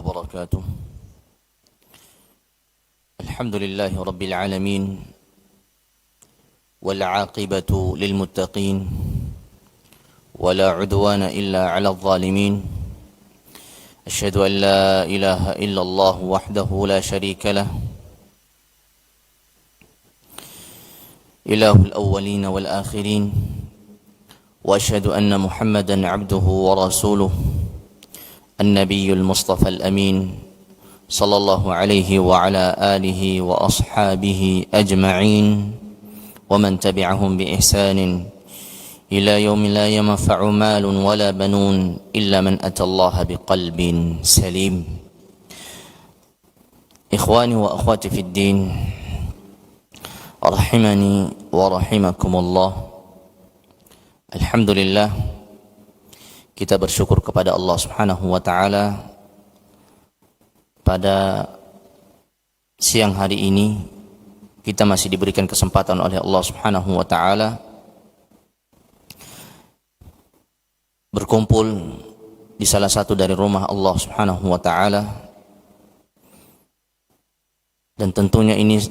وبركاته. الحمد لله رب العالمين، والعاقبة للمتقين، ولا عدوان إلا على الظالمين. أشهد أن لا إله إلا الله وحده لا شريك له، إله الأولين والآخرين، وأشهد أن محمدا عبده ورسوله النبي المصطفى الأمين صلى الله عليه وعلى آله وأصحابه أجمعين، ومن تبعهم بإحسان إلى يوم لا ينفع مال ولا بنون إلا من أتى الله بقلب سليم. إخواني وأخواتي في الدين، رحمني ورحمكم الله. Alhamdulillah, kita bersyukur kepada Allah Subhanahu wa taala pada siang hari ini kita masih diberikan kesempatan oleh Allah Subhanahu wa taala berkumpul di salah satu dari rumah Allah Subhanahu wa taala, dan tentunya ini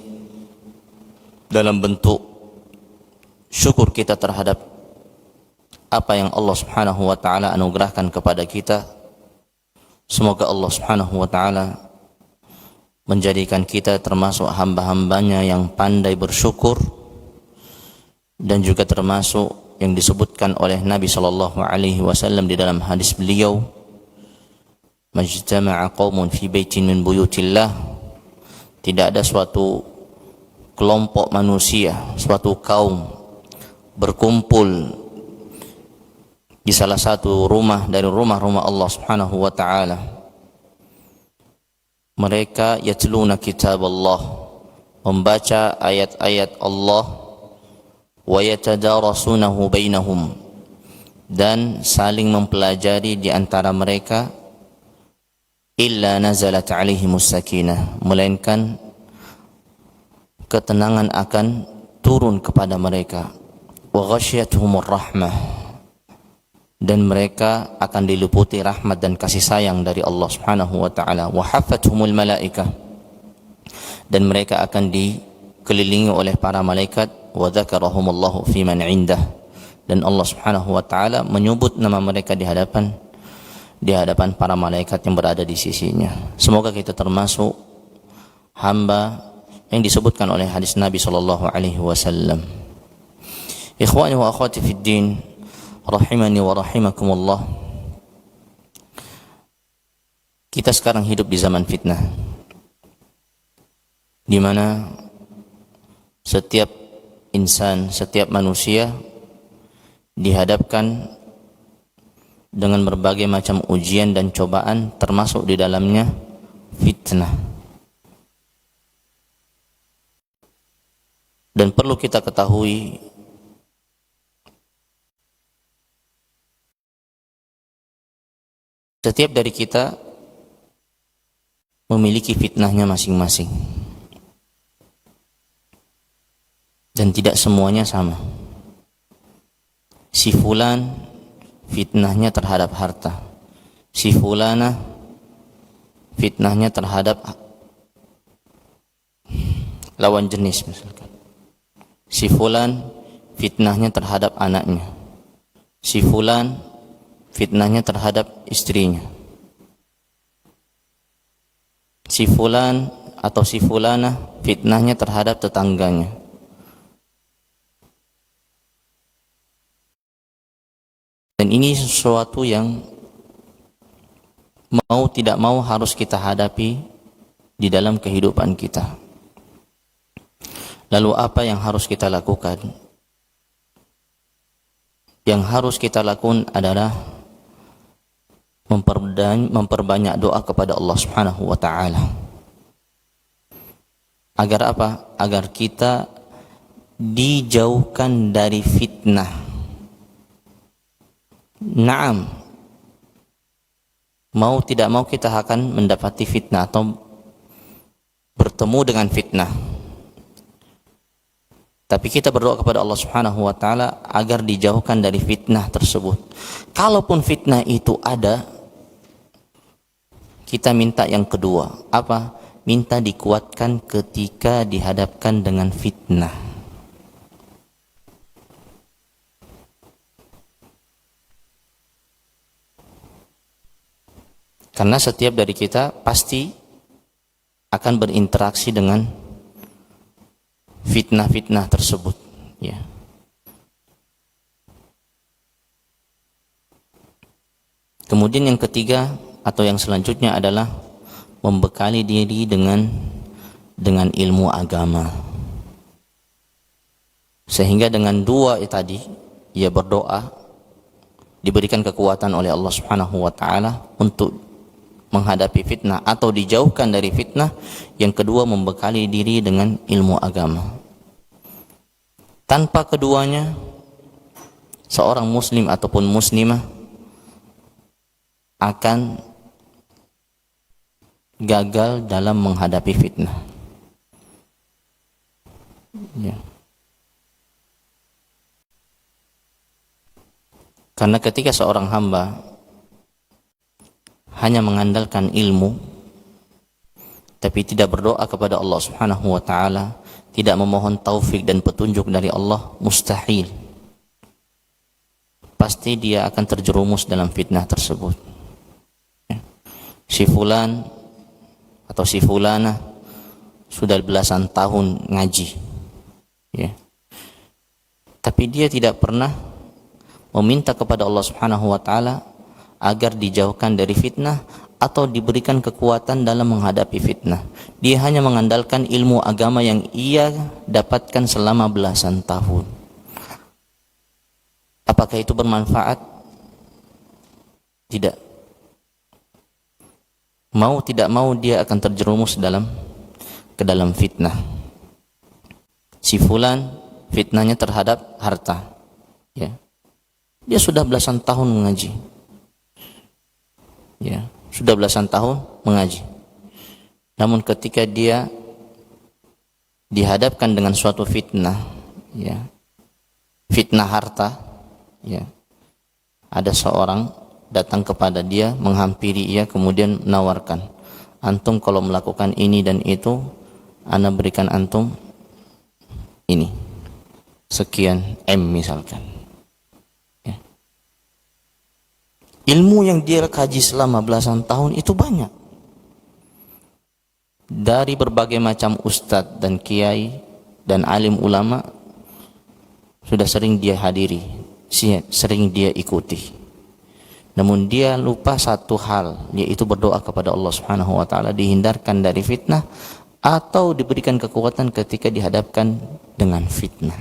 dalam bentuk syukur kita terhadap apa yang Allah Subhanahu wa taala anugerahkan kepada kita. Semoga Allah Subhanahu wa taala menjadikan kita termasuk hamba-hambanya yang pandai bersyukur, dan juga termasuk yang disebutkan oleh Nabi sallallahu alaihi wasallam di dalam hadis beliau, majtama'a qaumun fi baitin min buyutillah, tidak ada suatu kelompok manusia, suatu kaum berkumpul di salah satu rumah dari rumah-rumah Allah Subhanahu wa taala. Mereka yatluna kitab Allah, membaca ayat-ayat Allah, wa yatadarasunahu bainahum, dan saling mempelajari di antara mereka, illa nazalat alaihimus sakinah, melainkan ketenangan akan turun kepada mereka, wa ghasyiyatuhumur rahmah, dan mereka akan diliputi rahmat dan kasih sayang dari Allah Subhanahu wa taala, wa hafathumul malaikah, dan mereka akan dikelilingi oleh para malaikat, wa dzakarahumullahu fi man indah, dan Allah Subhanahu wa taala menyebut nama mereka di hadapan para malaikat yang berada di sisinya. Semoga kita termasuk hamba yang disebutkan oleh hadis Nabi sallallahu alaihi wasallam. Ikhwani wa akhwati fid din, rahimani wa rahimakumullah. Kita sekarang hidup di zaman fitnah, di mana setiap insan, setiap manusia dihadapkan dengan berbagai macam ujian dan cobaan, termasuk di dalamnya fitnah. Dan perlu kita ketahui, setiap dari kita memiliki fitnahnya masing-masing, dan tidak semuanya sama. Si fulan fitnahnya terhadap harta, si fulana fitnahnya terhadap lawan jenis misalkan, si fulan fitnahnya terhadap anaknya, si fulan fitnahnya terhadap istrinya, si fulan atau si fulana fitnahnya terhadap tetangganya. Dan ini sesuatu yang mau tidak mau harus kita hadapi di dalam kehidupan kita. Lalu apa yang harus kita lakukan? Yang harus kita lakukan adalah memperbanyak doa kepada Allah Subhanahu wa taala. Agar apa? Agar kita dijauhkan dari fitnah. Naam, mau tidak mau kita akan mendapati fitnah atau bertemu dengan fitnah. Tapi kita berdoa kepada Allah Subhanahu wa taala agar dijauhkan dari fitnah tersebut. Kalaupun fitnah itu ada, kita minta yang kedua. Apa? Minta dikuatkan ketika dihadapkan dengan fitnah. Karena setiap dari kita pasti akan berinteraksi dengan fitnah-fitnah tersebut, ya. Kemudian yang ketiga atau yang selanjutnya adalah membekali diri dengan ilmu agama. Sehingga dengan dua tadi, ia berdoa, diberikan kekuatan oleh Allah Subhanahu wa taala untuk menghadapi fitnah atau dijauhkan dari fitnah. Yang kedua, membekali diri dengan ilmu agama. Tanpa keduanya, seorang muslim ataupun muslimah akan gagal dalam menghadapi fitnah, ya. Karena ketika seorang hamba hanya mengandalkan ilmu tapi tidak berdoa kepada Allah Subhanahu wa taala, tidak memohon taufik dan petunjuk dari Allah, mustahil pasti dia akan terjerumus dalam fitnah tersebut. Si fulan atau si fulana sudah belasan tahun ngaji, ya, tapi dia tidak pernah meminta kepada Allah Subhanahu wa taala agar dijauhkan dari fitnah atau diberikan kekuatan dalam menghadapi fitnah. Dia hanya mengandalkan ilmu agama yang ia dapatkan selama belasan tahun. Apakah itu bermanfaat? Tidak. Mau tidak mau dia akan terjerumus ke dalam fitnah. Si fulan fitnahnya terhadap harta, ya. Dia sudah belasan tahun mengaji, ya, sudah belasan tahun mengaji. Namun ketika dia dihadapkan dengan suatu fitnah, ya, fitnah harta, ya, ada seorang datang kepada dia, menghampiri ia, kemudian menawarkan, antum kalau melakukan ini dan itu, ana berikan antum ini sekian M misalkan. Ilmu yang dia kaji selama belasan tahun itu banyak. Dari berbagai macam ustadz dan kiai dan alim ulama sudah sering dia hadiri, sering dia ikuti. Namun dia lupa satu hal, yaitu berdoa kepada Allah Subhanahu wa taala, dihindarkan dari fitnah atau diberikan kekuatan ketika dihadapkan dengan fitnah.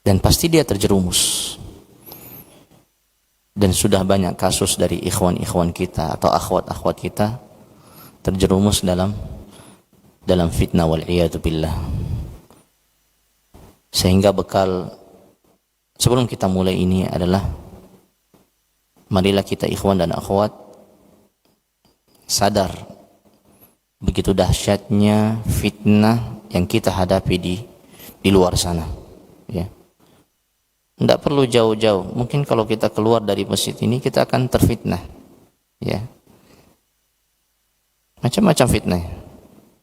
Dan pasti dia terjerumus. Dan sudah banyak kasus dari ikhwan-ikhwan kita atau akhwat-akhwat kita terjerumus dalam fitnah wal'iyadu billah. Sehingga bekal sebelum kita mulai ini adalah, marilah kita ikhwan dan akhwat sadar begitu dahsyatnya fitnah yang kita hadapi di luar sana, ya. Tidak perlu jauh-jauh. Mungkin kalau kita keluar dari masjid ini kita akan terfitnah, ya. Macam-macam fitnah,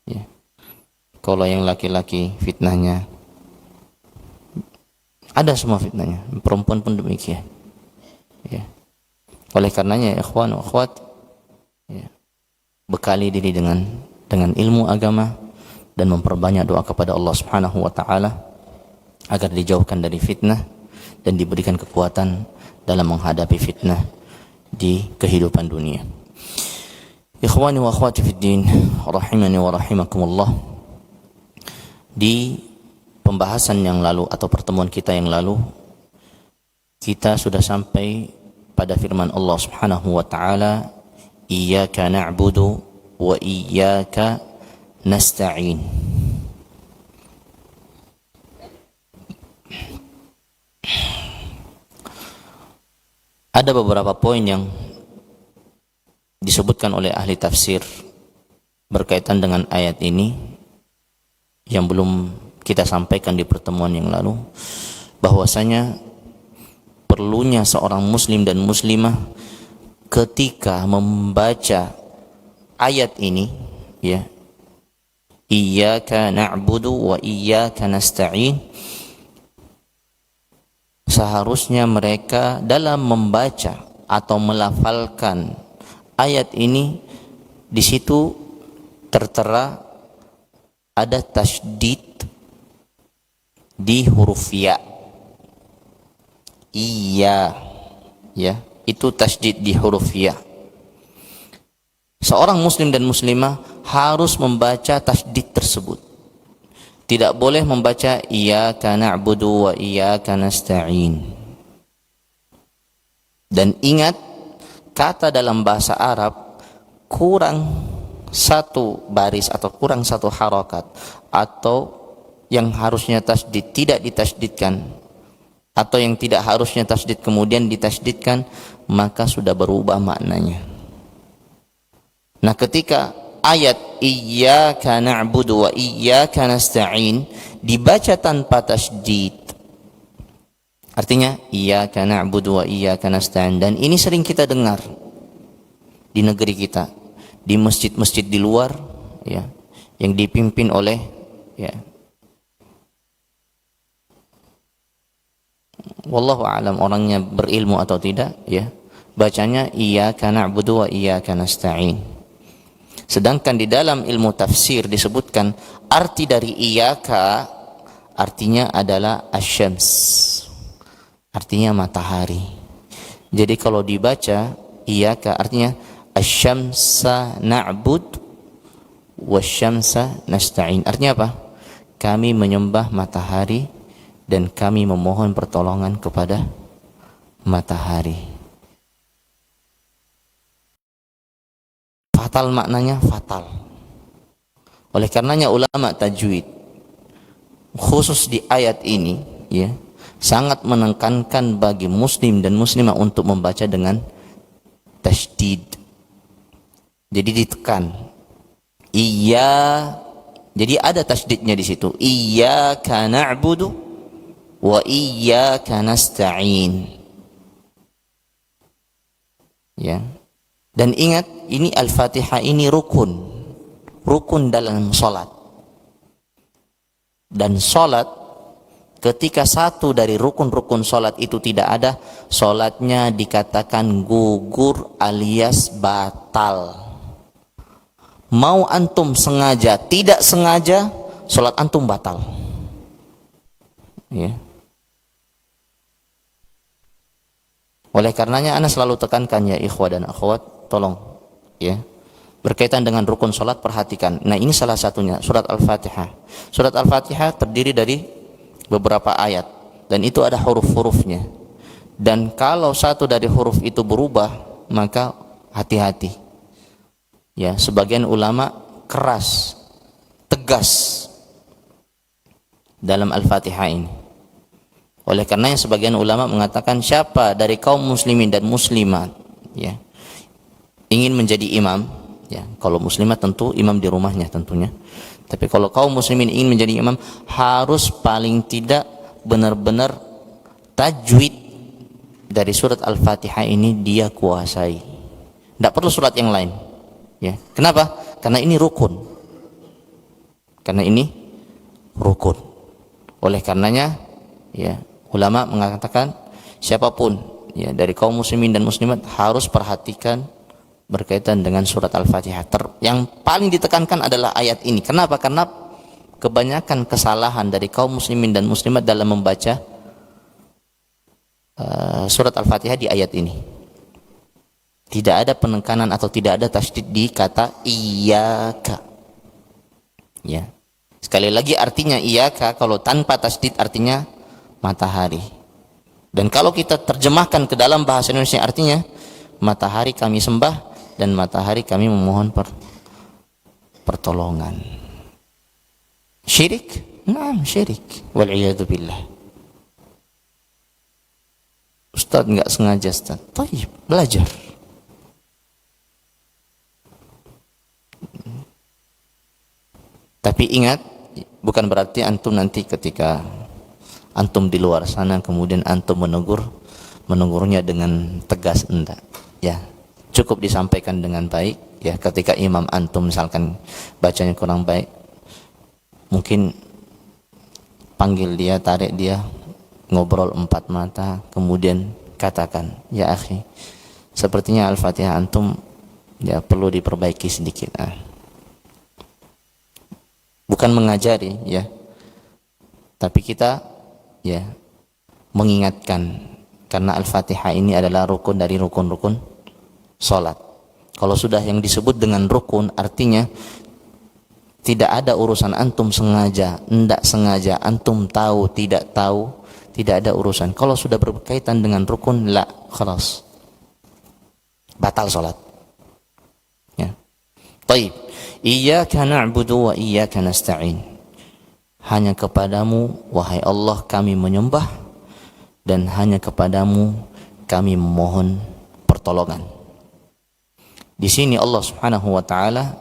ya. Kalau yang laki-laki fitnahnya ada semua fitnahnya, perempuan pun demikian, ya. Oleh karenanya ikhwan wa akhwat, ya, bekali diri dengan ilmu agama dan memperbanyak doa kepada Allah Subhanahu wa taala agar dijauhkan dari fitnah dan diberikan kekuatan dalam menghadapi fitnah di kehidupan dunia. Ikhwani wa akhwati fid din, rahimani wa rahimakumullah. Di pembahasan yang lalu atau pertemuan kita yang lalu, kita sudah sampai pada firman Allah Subhanahu wa taala, iyyaka na'budu wa iyyaka nasta'in. Ada beberapa poin yang disebutkan oleh ahli tafsir berkaitan dengan ayat ini yang belum kita sampaikan di pertemuan yang lalu, bahwasanya perlunya seorang muslim dan muslimah ketika membaca ayat ini, ya, iyyaka na'budu wa iyyaka nasta'in, seharusnya mereka dalam membaca atau melafalkan ayat ini, di situ tertera ada tasydid di huruf ya. Iya, ya, itu tasydid di huruf ya. Seorang muslim dan muslimah harus membaca tasydid tersebut. Tidak boleh membaca iyyaka na'budu wa iyyaka nasta'in. Dan ingat, kata dalam bahasa Arab kurang satu baris atau kurang satu harakat, atau yang harusnya tasydid tidak ditasydidkan, atau yang tidak harusnya tasydid kemudian ditasydidkan, maka sudah berubah maknanya. Nah, ketika ayat iyyaka na'budu wa iyyaka nasta'in dibaca tanpa tasydid, artinya iyyaka na'budu wa iyyaka nasta'in, dan ini sering kita dengar di negeri kita, di masjid-masjid di luar, ya, yang dipimpin oleh, ya, wallahu a'lam orangnya berilmu atau tidak, ya, bacanya iyyaka na'budu wa iyyaka nasta'in. Sedangkan di dalam ilmu tafsir disebutkan arti dari iyyaka artinya adalah asyams, artinya matahari. Jadi kalau dibaca iyyaka artinya asyamsa na'bud wasyamsa nasta'in. Artinya apa? Kami menyembah matahari dan kami memohon pertolongan kepada matahari. Fatal, maknanya fatal. Oleh karenanya ulama tajwid khusus di ayat ini, ya, sangat menekankan bagi muslim dan muslimah untuk membaca dengan tasydid. Jadi ditekan iya, jadi ada tasydidnya di situ. Iyyaka na'budu wa iyyaka nasta'in. Ya. Dan ingat, ini Al-Fatihah ini rukun dalam sholat. Dan sholat, ketika satu dari rukun-rukun sholat itu tidak ada, sholatnya dikatakan gugur alias batal. Mau antum sengaja, tidak sengaja, sholat antum batal. Ya. Oleh karenanya ana selalu tekankan, ya ikhwah dan akhwat, tolong, ya, berkaitan dengan rukun sholat perhatikan. Nah, ini salah satunya, surat Al-Fatihah. Surat Al-Fatihah terdiri dari beberapa ayat dan itu ada huruf-hurufnya. Dan kalau satu dari huruf itu berubah, maka hati-hati. Ya, sebagian ulama keras, tegas dalam Al-Fatihah ini. Oleh karenanya sebagian ulama mengatakan siapa dari kaum muslimin dan muslimat, ya, ingin menjadi imam, ya, kalau muslimat tentu imam di rumahnya tentunya. Tapi kalau kaum muslimin ingin menjadi imam, harus paling tidak benar-benar tajwid dari surat Al-Fatihah ini dia kuasai. Tidak perlu surat yang lain. Ya, kenapa? Karena ini rukun. Karena ini rukun. Oleh karenanya, ya, ulama mengatakan siapapun, ya, dari kaum muslimin dan muslimat harus perhatikan berkaitan dengan surat Al-Fatihah. Yang paling ditekankan adalah ayat ini. Kenapa? Karena kebanyakan kesalahan dari kaum muslimin dan muslimat dalam membaca surat Al-Fatihah di ayat ini. Tidak ada penekanan atau tidak ada tasydid di kata iyyaka. Ya. Sekali lagi artinya iyyaka kalau tanpa tasydid artinya matahari. Dan kalau kita terjemahkan ke dalam bahasa Indonesia artinya matahari kami sembah dan matahari kami memohon pertolongan. Syirik? Naam, syirik. Wal'iyadu billah. Ustaz enggak sengaja, Ustaz. Tayyib, belajar. Tapi ingat, bukan berarti antum nanti ketika antum di luar sana kemudian antum menegurnya dengan tegas, enggak, ya. cukup disampaikan dengan baik. Ya, ketika imam antum misalkan bacanya kurang baik, mungkin panggil dia, tarik dia, ngobrol 4 mata, kemudian katakan, ya akhi, sepertinya Al-Fatihah antum ya perlu diperbaiki sedikit. Bukan mengajari ya, tapi kita ya mengingatkan, karena Al-Fatihah ini adalah rukun dari rukun-rukun salat. Kalau sudah yang disebut dengan rukun, artinya tidak ada urusan antum sengaja, tidak sengaja, antum tahu, tidak ada urusan. Kalau sudah berkaitan dengan rukun, la, khalas, batal salat. Ya. Taib. Iyyaka na'budu wa iyyaka nasta'in. Hanya kepadamu, wahai Allah, kami menyembah, dan hanya kepadamu kami memohon pertolongan. Di sini Allah Subhanahu wa taala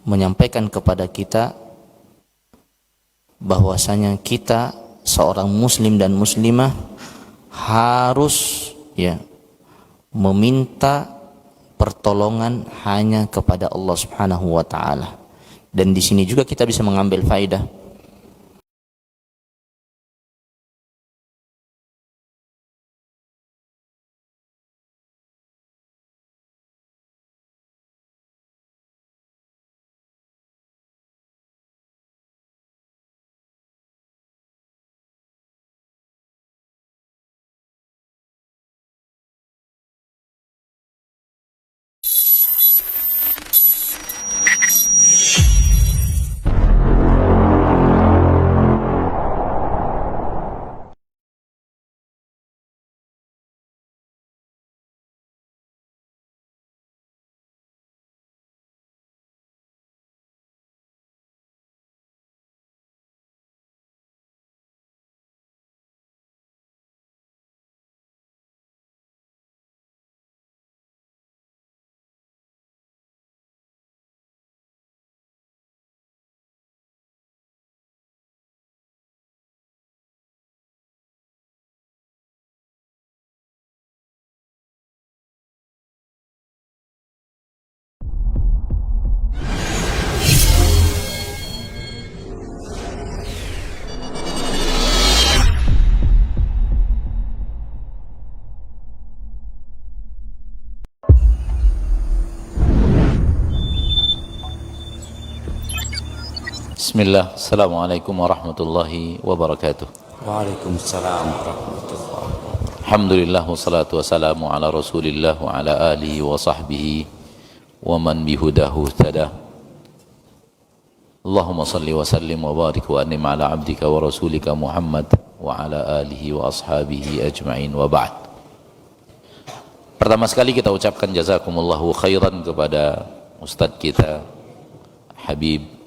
menyampaikan kepada kita bahwasanya kita seorang muslim dan muslimah harus ya meminta pertolongan hanya kepada Allah Subhanahu wa taala. Dan di sini juga kita bisa mengambil faedah Bismillah, Assalamualaikum warahmatullahi wabarakatuh. Waalaikumsalam warahmatullahi wabarakatuh. Alhamdulillah, wassalatu wassalamu ala rasulillah wa ala alihi wa sahbihi wa man bihudahu tada. Allahumma salli wa sallim wa barik wa annim ala abdika wa rasulika Muhammad wa ala alihi wa ashabihi ajma'in wa ba'd. Pertama sekali kita ucapkan jazakumullahu khairan kepada Ustadz kita Habib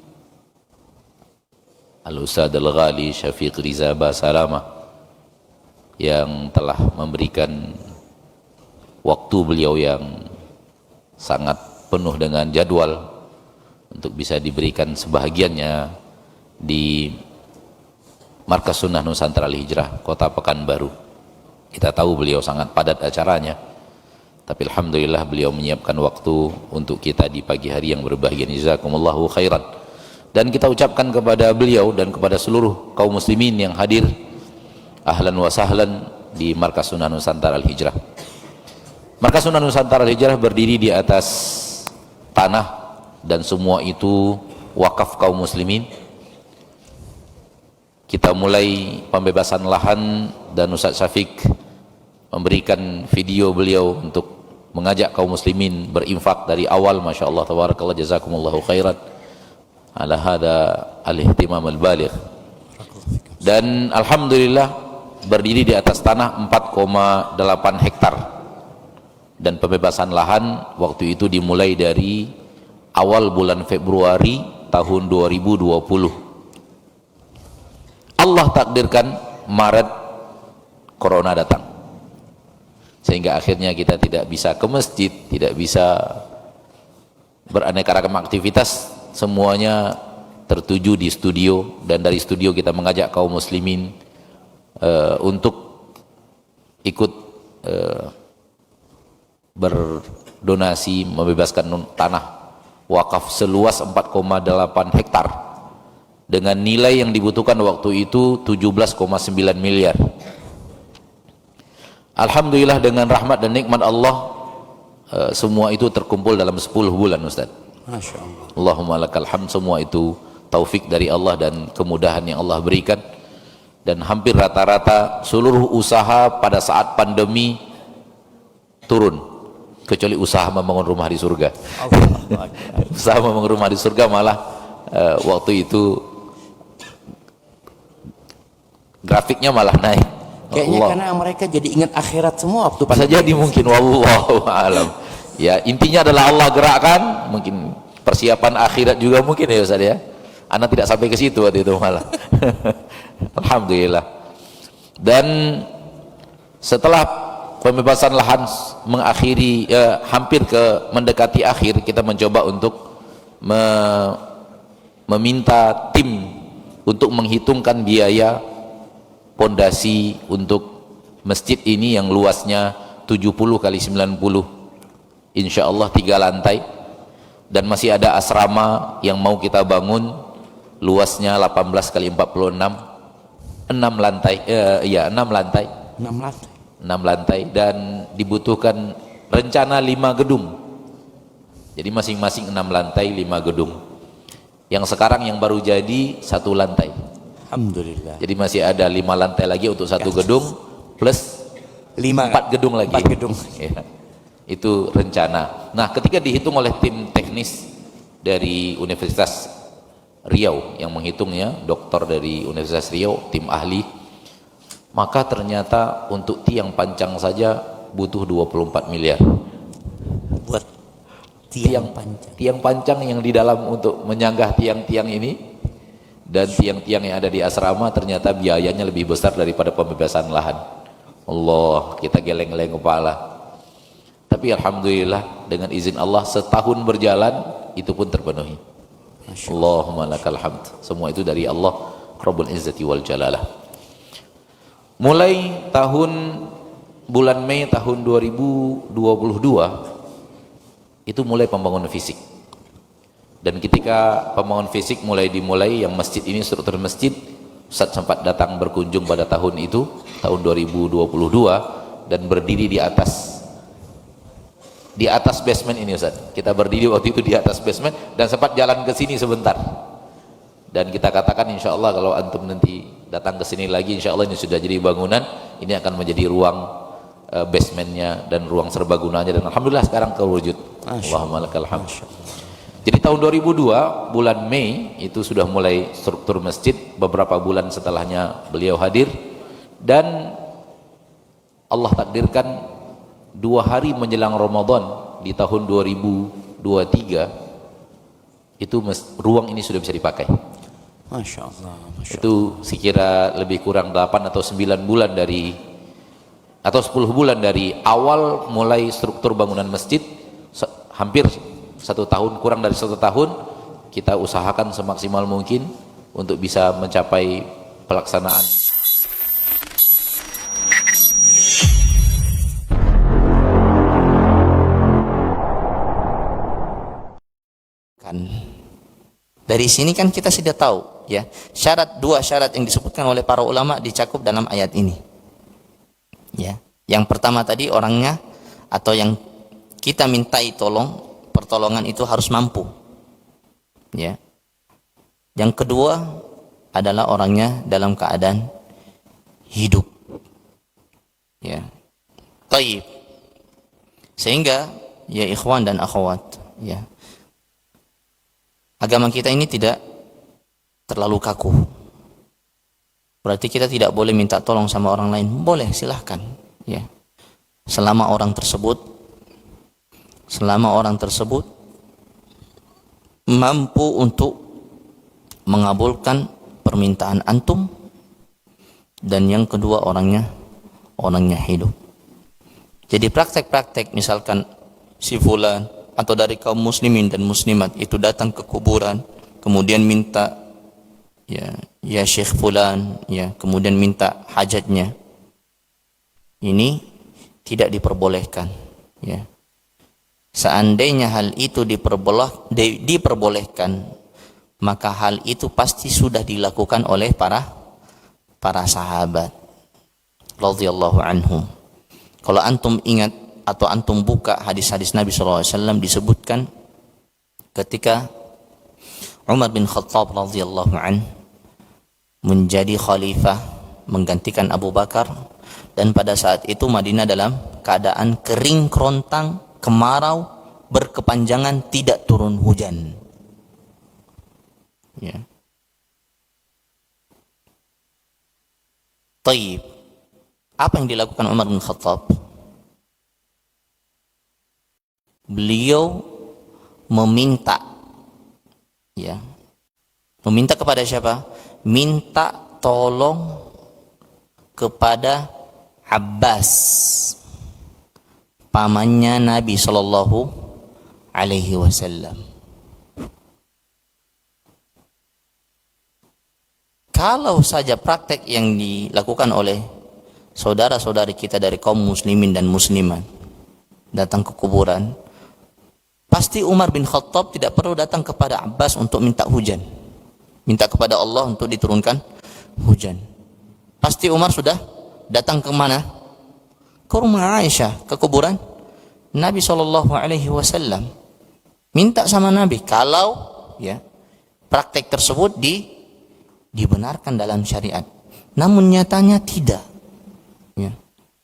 Al-Ustadz Al-Ghali Syafiq Riza Basalamah yang telah memberikan waktu beliau yang sangat penuh dengan jadwal untuk bisa diberikan sebahagiannya di Markas Sunnah Nusantara Al-Hijrah Kota Pekanbaru. Kita tahu beliau sangat padat acaranya, tapi alhamdulillah beliau menyiapkan waktu untuk kita di pagi hari yang berbahagia. Jazakumullahu khairan. Dan kita ucapkan kepada beliau dan kepada seluruh kaum muslimin yang hadir, ahlan wa sahlan di Markas Sunnah Nusantara Al-Hijrah. Markas Sunnah Nusantara Al-Hijrah berdiri di atas tanah dan semua itu wakaf kaum muslimin. Kita mulai pembebasan lahan dan Ustaz Syafiq memberikan video beliau untuk mengajak kaum muslimin berinfak dari awal. Masya Allah, tabarakallah, jazakumullahu khairan ala hada al-ihtimam al-baligh. Dan alhamdulillah berdiri di atas tanah 4,8 hektar, dan pembebasan lahan waktu itu dimulai dari awal bulan Februari tahun 2020. Allah takdirkan Maret corona datang, sehingga akhirnya kita tidak bisa ke masjid, tidak bisa beraneka ragam aktivitas, semuanya tertuju di studio. Dan dari studio kita mengajak kaum muslimin untuk ikut berdonasi membebaskan tanah wakaf seluas 4,8 hektar dengan nilai yang dibutuhkan waktu itu 17,9 miliar. Alhamdulillah dengan rahmat dan nikmat Allah semua itu terkumpul dalam 10 bulan Ustaz. Masya Allah. Allahumma lakal hamd, semua itu taufik dari Allah dan kemudahan yang Allah berikan. Dan hampir rata-rata seluruh usaha pada saat pandemi turun, kecuali usaha membangun rumah di surga. Usaha membangun rumah di surga malah waktu itu grafiknya malah naik. Kayaknya Allah. karena mereka jadi ingat akhirat semua waktu Bisa jadi mungkin, wallahu alam. Ya, intinya adalah Allah gerakkan, mungkin persiapan akhirat juga mungkin ya Ustaz ya. Anak tidak sampai ke situ waktu itu malah. Alhamdulillah. Dan setelah pembebasan lahan mengakhiri hampir ke mendekati akhir, kita mencoba untuk meminta tim untuk menghitungkan biaya pondasi untuk masjid ini yang luasnya 70 kali 90, insya Allah 3 lantai, dan masih ada asrama yang mau kita bangun luasnya 18 kali 46, 6 lantai, 6 lantai, 6 lantai, dan dibutuhkan rencana 5 gedung. Jadi masing-masing 6 lantai 5 gedung. Yang sekarang yang baru jadi 1 lantai. Alhamdulillah. Jadi masih ada 5 lantai lagi untuk 1 gedung plus 4 gedung lagi. 4 gedung. Ya. Itu rencana. Nah, ketika dihitung oleh tim teknis dari Universitas Riau yang menghitungnya, dokter dari Universitas Riau, tim ahli, maka ternyata untuk tiang pancang saja butuh 24 miliar. Buat tiang pancang. Tiang pancang yang di dalam untuk menyanggah tiang-tiang ini dan tiang-tiang yang ada di asrama ternyata biayanya lebih besar daripada pembebasan lahan. Allah, kita geleng-geleng kepala. Tapi alhamdulillah dengan izin Allah setahun berjalan itu pun terpenuhi. Allahumma lakal hamd. Semua itu dari Allah Rabbul Izzati wal Jalalah. Mulai tahun bulan Mei tahun 2022 itu mulai pembangunan fisik. Dan ketika pembangunan fisik dimulai yang masjid ini, struktur masjid, Ustaz sempat datang berkunjung pada tahun itu, tahun 2022, dan berdiri di atas basement ini Ustaz. Kita berdiri waktu itu di atas basement dan sempat jalan ke sini sebentar. Dan kita katakan insya Allah kalau antum nanti datang ke sini lagi, insya Allah ini sudah jadi bangunan, ini akan menjadi ruang basementnya dan ruang serbagunanya, dan alhamdulillah sekarang terwujud. Allahumma lakal hamd. Jadi tahun 2002 bulan Mei itu sudah mulai struktur masjid, beberapa bulan setelahnya beliau hadir, dan Allah takdirkan 2 hari menjelang Ramadan di tahun 2023 itu ruang ini sudah bisa dipakai. Masya Allah, Masya Allah. Itu sekira lebih kurang 8 atau 9 bulan dari atau 10 bulan dari awal mulai struktur bangunan masjid, hampir 1 tahun, kurang dari 1 tahun kita usahakan semaksimal mungkin untuk bisa mencapai pelaksanaan. Dari sini kan kita sudah tahu ya, dua syarat yang disebutkan oleh para ulama dicakup dalam ayat ini. Ya, yang pertama tadi orangnya atau yang kita mintai pertolongan itu harus mampu. Ya. Yang kedua adalah orangnya dalam keadaan hidup. Ya. Taib. Sehingga ya ikhwan dan akhwat, ya. Agama kita ini tidak terlalu kaku. Berarti kita tidak boleh minta tolong sama orang lain. Boleh, silahkan. Ya. Selama orang tersebut mampu untuk mengabulkan permintaan antum, dan yang kedua orangnya hidup. Jadi praktek-praktek misalkan si fulan atau dari kaum muslimin dan muslimat itu datang ke kuburan kemudian minta ya Syekh fulan, ya, kemudian minta hajatnya, ini tidak diperbolehkan, ya. seandainya hal itu diperbolehkan, maka hal itu pasti sudah dilakukan oleh para sahabat radhiyallahu anhum. Kalau antum ingat atau antum buka hadis-hadis Nabi SAW, disebutkan ketika Umar bin Khattab radhiyallahu anhu menjadi khalifah menggantikan Abu Bakar, dan pada saat itu Madinah dalam keadaan kering kerontang, kemarau berkepanjangan, tidak turun hujan. Ya. Taib. Apa yang dilakukan Umar bin Khattab? Beliau meminta, ya, meminta kepada siapa? Minta tolong kepada Abbas, pamannya Nabi Sallallahu Alaihi Wasallam. Kalau saja praktek yang dilakukan oleh saudara-saudari kita dari kaum muslimin dan muslimat datang ke kuburan, pasti Umar bin Khattab tidak perlu datang kepada Abbas untuk minta hujan, minta kepada Allah untuk diturunkan hujan. Pasti Umar sudah datang ke mana? Ke rumah Aisyah, ke kuburan Nabi SAW, minta sama Nabi kalau ya praktek tersebut dibenarkan dalam syariat. Namun nyatanya tidak. Ya.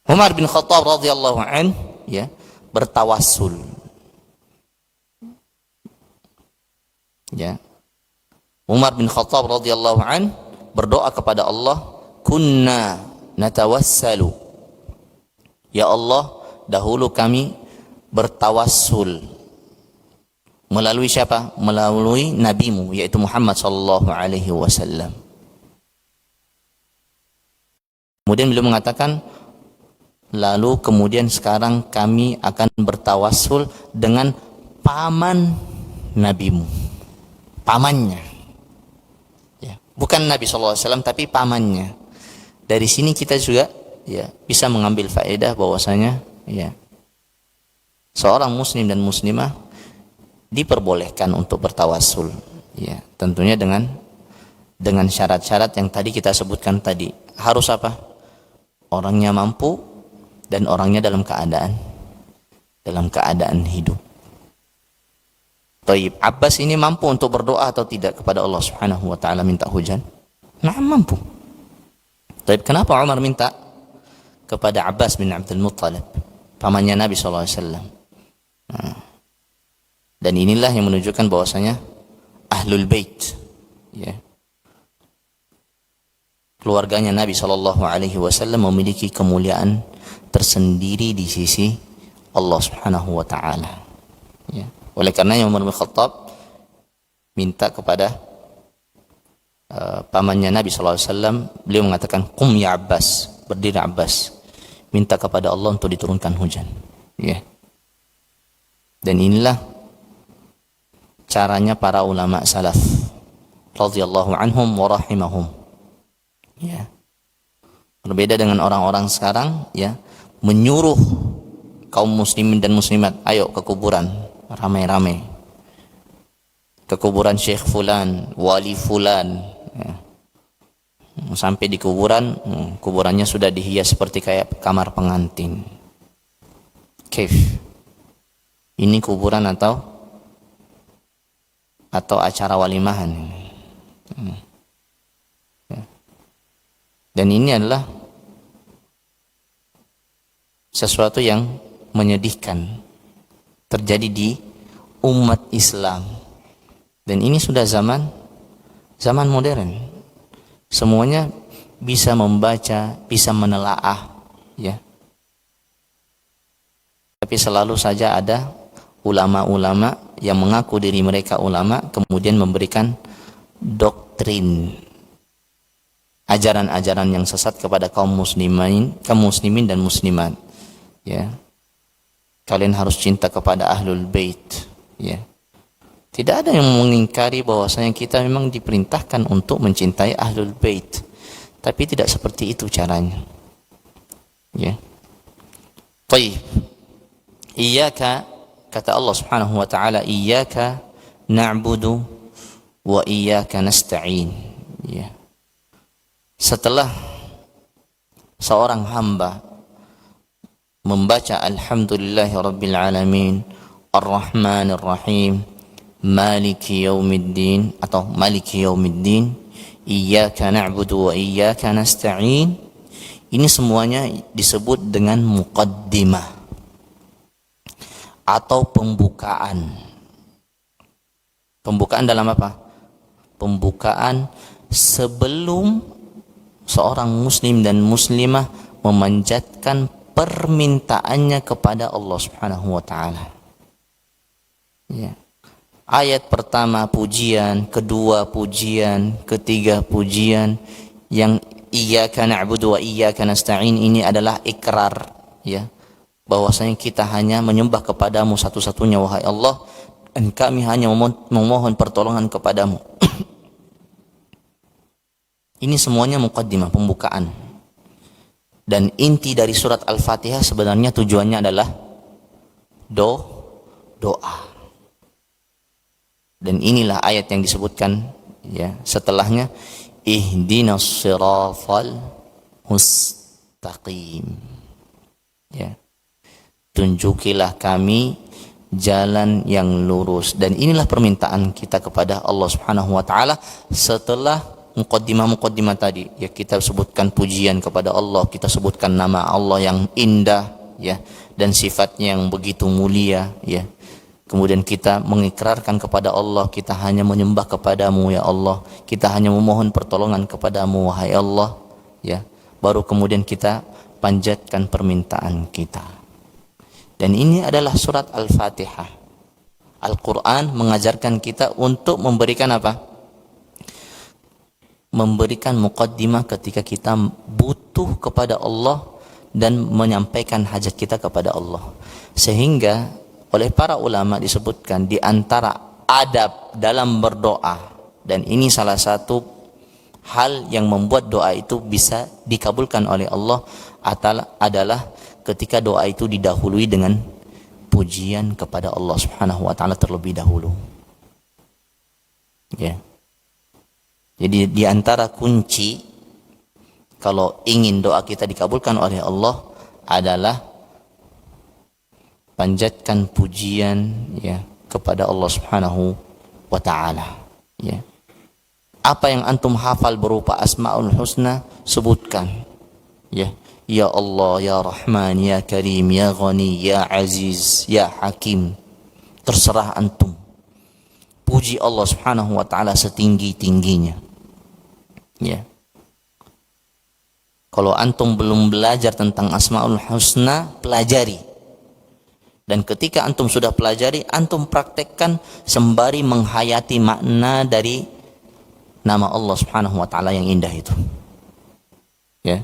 Umar bin Khattab radhiyallahu an, ya, bertawassul. Ya. Umar bin Khattab radhiyallahu an berdoa kepada Allah, kunna natawassalu, ya Allah, dahulu kami bertawassul melalui siapa? Melalui nabimu, yaitu Muhammad sallallahu alaihi wasallam. Kemudian beliau mengatakan, lalu kemudian sekarang kami akan bertawassul dengan paman nabimu, pamannya, ya, bukan Nabi sallallahu alaihi wasallam tapi pamannya. Dari sini kita juga ya bisa mengambil faedah bahwasanya ya seorang muslim dan muslimah diperbolehkan untuk bertawassul, ya, tentunya dengan syarat-syarat yang tadi kita sebutkan tadi. Harus apa? Orangnya mampu dan orangnya dalam keadaan hidup. Taib, Abbas ini mampu untuk berdoa atau tidak kepada Allah Subhanahu wa taala minta hujan? Nah, mampu. Taib, kenapa Umar minta kepada Abbas bin Abdul Muttalib, pamannya Nabi sallallahu alaihi wasallam? Nah, dan inilah yang menunjukkan bahwasanya Ahlul Bait, ya, keluarganya Nabi sallallahu alaihi wasallam memiliki kemuliaan tersendiri di sisi Allah Subhanahu wa taala. Ya. Oleh karenanya Umar bin Khattab minta kepada pamannya Nabi sallallahu alaihi wasallam, beliau mengatakan, "Qum ya Abbas," berdiri Abbas, minta kepada Allah untuk diturunkan hujan. Ya. Dan inilah caranya para ulama salaf radhiyallahu anhum wa rahimahum. Ya. Berbeda dengan orang-orang sekarang, ya, menyuruh kaum muslimin dan muslimat, ayo ke kuburan ramai-ramai, ke kuburan Syekh fulan, wali fulan, ya. Sampai di kuburan, kuburannya sudah dihias seperti kayak kamar pengantin. Kif, ini kuburan atau acara walimahan ini. Dan ini adalah sesuatu yang menyedihkan terjadi di umat Islam. Dan ini sudah zaman modern. Semuanya bisa membaca, bisa menelaah, ya. Tapi selalu saja ada ulama-ulama yang mengaku diri mereka ulama, kemudian memberikan doktrin, ajaran-ajaran yang sesat kepada kaum muslimin dan muslimat. Ya. Kalian harus cinta kepada Ahlul Bait, ya. Tidak ada yang mengingkari bahwasanya kita memang diperintahkan untuk mencintai Ahlul Bait, tapi tidak seperti itu caranya. Ya. Baik. Iyyaka, Kata Allah Subhanahu wa taala, "Iyyaka na'budu wa iyyaka nasta'in." Ya. Setelah seorang hamba membaca alhamdulillahirabbil alamin, arrahmanir rahim, maliki yaumiddin atau maliki yaumiddin, iyyaka na'budu wa iyyaka nasta'in, ini semuanya disebut dengan muqaddimah atau pembukaan. Pembukaan dalam apa? Pembukaan sebelum seorang muslim dan muslimah memanjatkan permintaannya kepada Allah Subhanahu wa taala. Ya. Ayat pertama pujian, kedua pujian, ketiga pujian, yang iyyaka na'budu wa iyyaka nasta'in ini adalah ikrar, ya, bahwasanya kita hanya menyembah kepadamu satu-satunya wahai Allah, dan kami hanya memohon pertolongan kepadamu. Ini semuanya muqaddimah, pembukaan. Dan inti dari surat Al-Fatihah sebenarnya tujuannya adalah doa. Dan inilah ayat yang disebutkan, ya, setelahnya, ihdinas siratal mustaqim. Ya. Tunjukilah kami jalan yang lurus. Dan inilah permintaan kita kepada Allah Subhanahu wa taala setelah muqaddimah tadi, ya, kita sebutkan pujian kepada Allah, kita sebutkan nama Allah yang indah, ya, dan sifatnya yang begitu mulia, ya. Kemudian kita mengikrarkan kepada Allah, kita hanya menyembah kepadamu ya Allah, kita hanya memohon pertolongan kepadamu wahai Allah, ya. Baru kemudian kita panjatkan permintaan kita. Dan ini adalah surat Al-Fatihah. Al-Quran mengajarkan kita untuk memberikan apa? Memberikan muqaddimah ketika kita butuh kepada Allah dan menyampaikan hajat kita kepada Allah. Sehingga oleh para ulama disebutkan di antara adab dalam berdoa, dan ini salah satu hal yang membuat doa itu bisa dikabulkan oleh Allah adalah ketika doa itu didahului dengan pujian kepada Allah Subhanahu wa taala terlebih dahulu. Ya. Jadi di antara kunci kalau ingin doa kita dikabulkan oleh Allah adalah panjatkan pujian, ya, kepada Allah Subhanahu wa taala, ya. Apa yang antum hafal berupa Asmaul Husna sebutkan, ya. Ya Allah, ya Rahman, ya Karim, ya Ghani, ya Aziz, ya Hakim. Terserah antum. Puji Allah Subhanahu wa taala setinggi-tingginya. Ya. Kalau antum belum belajar tentang Asmaul Husna, pelajari. Dan ketika antum sudah pelajari, antum praktekkan sembari menghayati makna dari nama Allah Subhanahu wa taala yang indah itu. Ya.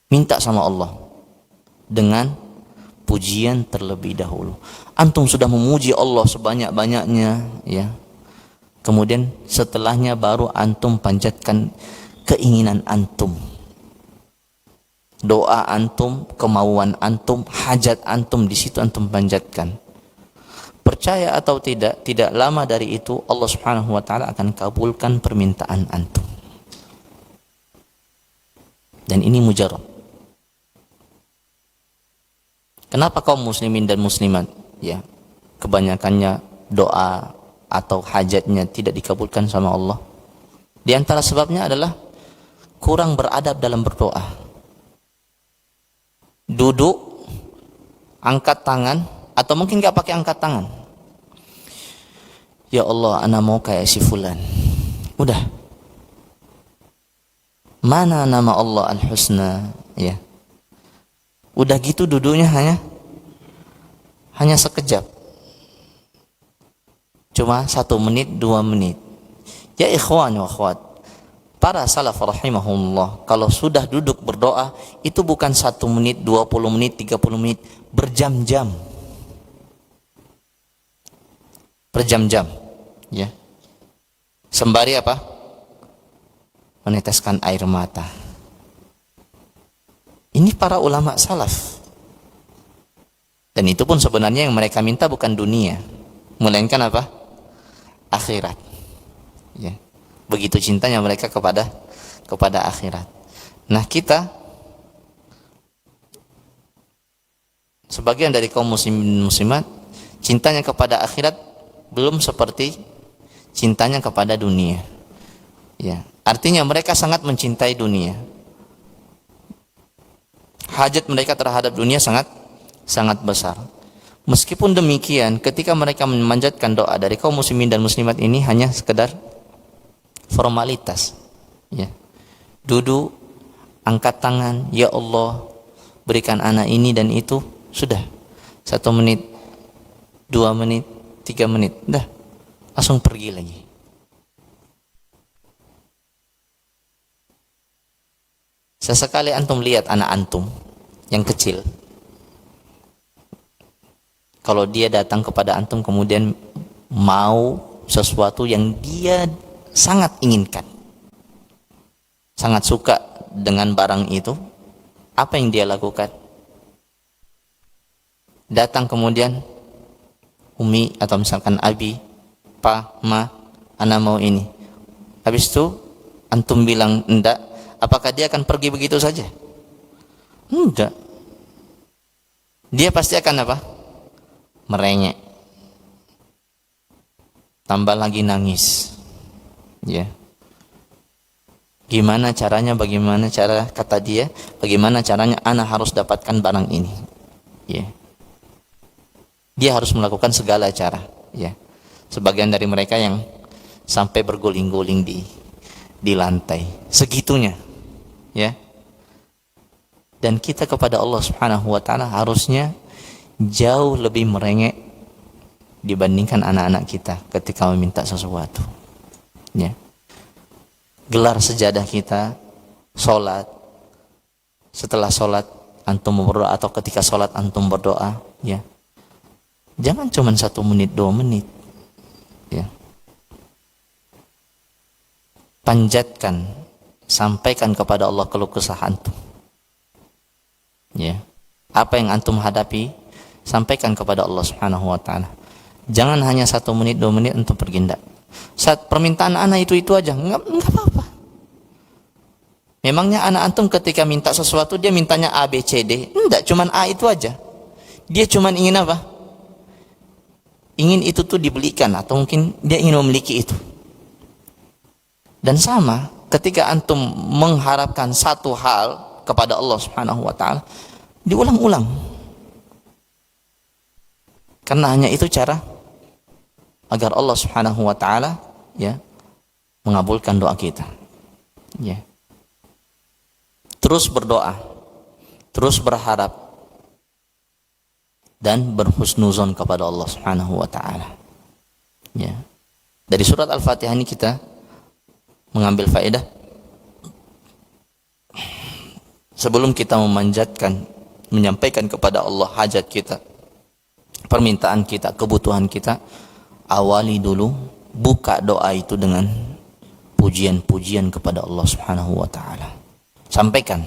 Minta sama Allah dengan pujian terlebih dahulu. Antum sudah memuji Allah sebanyak-banyaknya, ya. Kemudian setelahnya baru antum panjatkan keinginan antum, doa antum, kemauan antum, hajat antum, di situ antum panjatkan. Percaya atau tidak, tidak lama dari itu Allah Subhanahu wa taala akan kabulkan permintaan antum. Dan ini mujarab. Kenapa kaum muslimin dan muslimat, ya, kebanyakannya doa atau hajatnya tidak dikabulkan sama Allah? Di antara sebabnya adalah kurang beradab dalam berdoa. Duduk, angkat tangan, atau mungkin gak pakai angkat tangan. Ya Allah, ana mau kayak si fulan. Udah. Mana nama Allah Al-Husna, ya. Udah gitu duduknya hanya sekejap. Cuma 1 menit, 2 menit. Ya ikhwan wa akhwat, para salaf rahimahumullah, kalau sudah duduk berdoa, itu bukan 1 menit, 20 menit, 30 menit, berjam-jam. Berjam-jam, ya. Sembari apa? Meneteskan air mata. Ini para ulama salaf. Dan itu pun sebenarnya yang mereka minta bukan dunia, melainkan apa? Akhirat. Ya. Begitu cintanya mereka kepada akhirat. Nah, kita sebagian dari kaum muslimin muslimat cintanya kepada akhirat belum seperti cintanya kepada dunia. Ya, artinya mereka sangat mencintai dunia. Hajat mereka terhadap dunia sangat besar. Meskipun demikian, ketika mereka memanjatkan doa dari kaum muslimin dan muslimat ini hanya sekedar formalitas. Ya. Duduk, angkat tangan, ya Allah, berikan anak ini dan itu, sudah. 1 menit, 2 menit, 3 menit, dah. Langsung pergi lagi. Sesekali antum lihat anak antum yang kecil, kalau dia datang kepada antum kemudian mau sesuatu yang dia sangat inginkan, sangat suka dengan barang itu, apa yang dia lakukan? Datang kemudian, Umi atau misalkan Abi, Pa, Ma, ana mau ini. Habis itu antum bilang enggak, apakah dia akan pergi begitu saja? Enggak. Dia pasti akan apa? Merengek, tambah lagi nangis. Ya, bagaimana cara kata dia, bagaimana caranya anak harus dapatkan barang ini. Ya, dia harus melakukan segala cara. Ya, sebagian dari mereka yang sampai berguling-guling di lantai, segitunya. Ya, dan kita kepada Allah Subhanahu Wa Taala harusnya jauh lebih merengek dibandingkan anak-anak kita ketika meminta sesuatu. Ya. Gelar sejadah kita, sholat, setelah sholat antum berdoa atau ketika sholat antum berdoa, ya. Jangan cuma 1 menit, 2 menit. Ya. Panjatkan, sampaikan kepada Allah keluh kesah antum. Ya. Apa yang antum hadapi, sampaikan kepada Allah Subhanahu Wa Taala. Jangan hanya 1 menit, 2 menit untuk pergi, enggak. Saat permintaan anak itu aja, enggak apa-apa. Memangnya anak antum ketika minta sesuatu dia mintanya A, B, C, D? Enggak, cuman A itu aja. Dia cuman ingin apa? Ingin itu tuh dibelikan, atau mungkin dia ingin memiliki itu. Dan sama, ketika antum mengharapkan satu hal kepada Allah Subhanahu Wa Taala, diulang-ulang. Karena hanya itu cara agar Allah Subhanahu Wa Taala, ya, mengabulkan doa kita. Ya. Terus berdoa, terus berharap, dan berhusnuzon kepada Allah Subhanahu Wa Taala. Ya. Dari surat Al-Fatihah ini kita mengambil faedah. Sebelum kita memanjatkan, menyampaikan kepada Allah hajat kita, permintaan kita, kebutuhan kita, awali dulu, buka doa itu dengan pujian-pujian kepada Allah Subhanahu Wa Taala. Sampaikan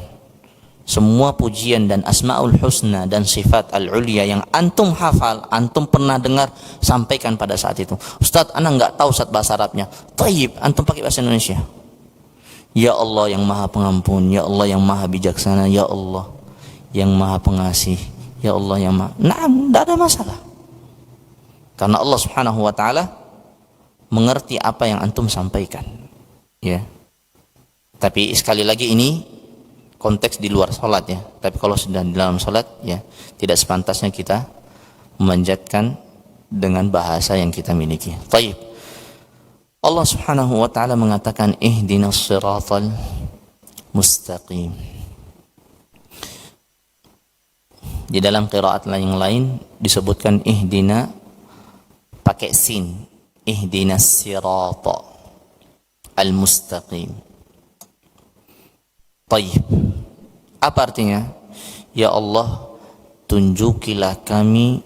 semua pujian dan asmaul husna dan sifat al-ulia yang antum hafal, antum pernah dengar, sampaikan pada saat itu. Ustaz, ana enggak tahu Ustaz bahasa Arabnya. Taib, antum pakai bahasa Indonesia. Ya Allah yang Maha Pengampun, ya Allah yang Maha Bijaksana, ya Allah yang Maha Pengasih, ya Allah yang Maha. Nah, tidak ada masalah. Karena Allah Subhanahu Wa Taala mengerti apa yang antum sampaikan. Ya. Tapi sekali lagi ini konteks di luar sholat, ya. Tapi kalau sudah di dalam sholat, ya, tidak sepantasnya kita memanjatkan dengan bahasa yang kita miliki. Baik. Allah Subhanahu Wa Taala mengatakan ihdinas siratal mustaqim. Di dalam qiraat yang lain disebutkan ihdina pakai sin, ihdinas sirata al-mustaqim. Taib. Apa artinya? Ya Allah, tunjukilah kami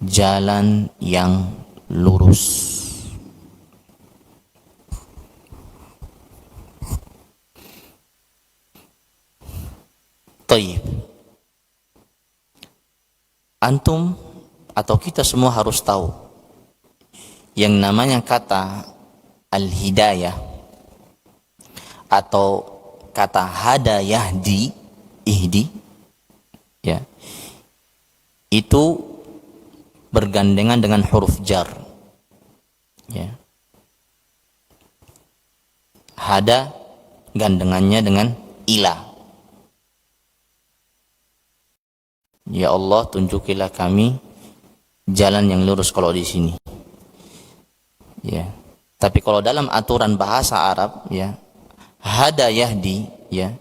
jalan yang lurus. Taib. antum atau kita semua harus tahu yang namanya kata al-hidayah atau kata hada yahdi ihdi, ya, itu bergandengan dengan huruf jar, ya. Hada gandengannya dengan ila. Ya Allah, tunjukilah kami jalan yang lurus kalau di sini. Ya. Tapi kalau dalam aturan bahasa Arab, ya, hada yahdi, ya,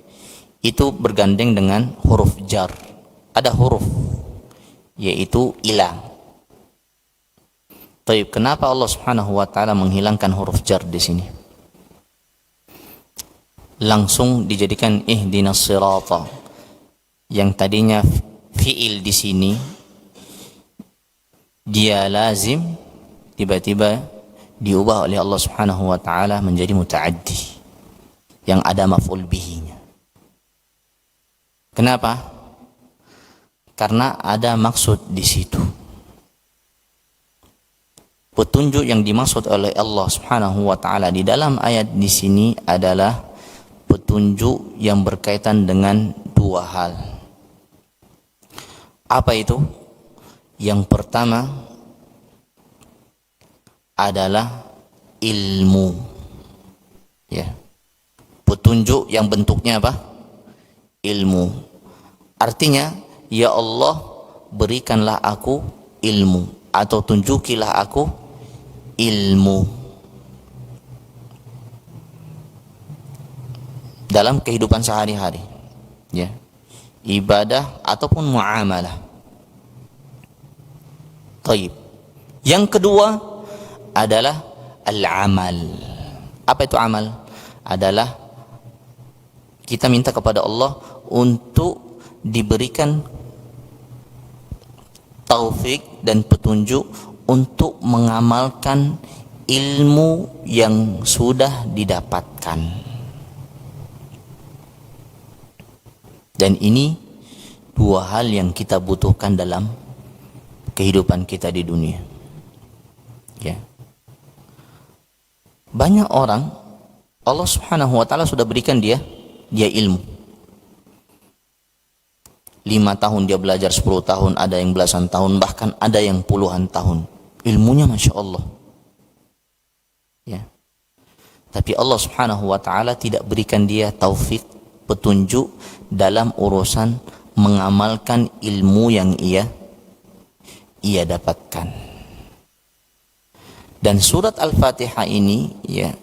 itu bergandeng dengan huruf jar. Ada huruf yaitu ila. Taib, kenapa Allah Subhanahu wa taala menghilangkan huruf jar di sini? Langsung dijadikan ihdinas sirata. Yang tadinya fiil di sini dia lazim, tiba-tiba diubah oleh Allah Subhanahu wa taala menjadi mutaaddi yang ada maf'ul bihinya. Kenapa? Karena ada maksud di situ. Petunjuk yang dimaksud oleh Allah Subhanahu wa taala di dalam ayat di sini adalah petunjuk yang berkaitan dengan dua hal. Apa itu? Yang pertama adalah ilmu. Ya. Petunjuk yang bentuknya apa? Ilmu. Artinya, ya Allah, berikanlah aku ilmu atau tunjukilah aku ilmu dalam kehidupan sehari-hari, ya, ibadah ataupun muamalah. Taib. Yang kedua adalah al-amal. Apa itu amal? Adalah kita minta kepada Allah untuk diberikan taufik dan petunjuk untuk mengamalkan ilmu yang sudah didapatkan. Dan ini dua hal yang kita butuhkan dalam kehidupan kita di dunia. Ya. Banyak orang Allah Subhanahu wa taala sudah berikan dia ilmu. 5 tahun dia belajar, 10 tahun, ada yang belasan tahun, bahkan ada yang puluhan tahun. Ilmunya Masya Allah. Ya. Tapi Allah Subhanahu wa taala tidak berikan dia taufik, petunjuk dalam urusan mengamalkan ilmu yang ia dapatkan. Dan surat Al-Fatihah ini, ya,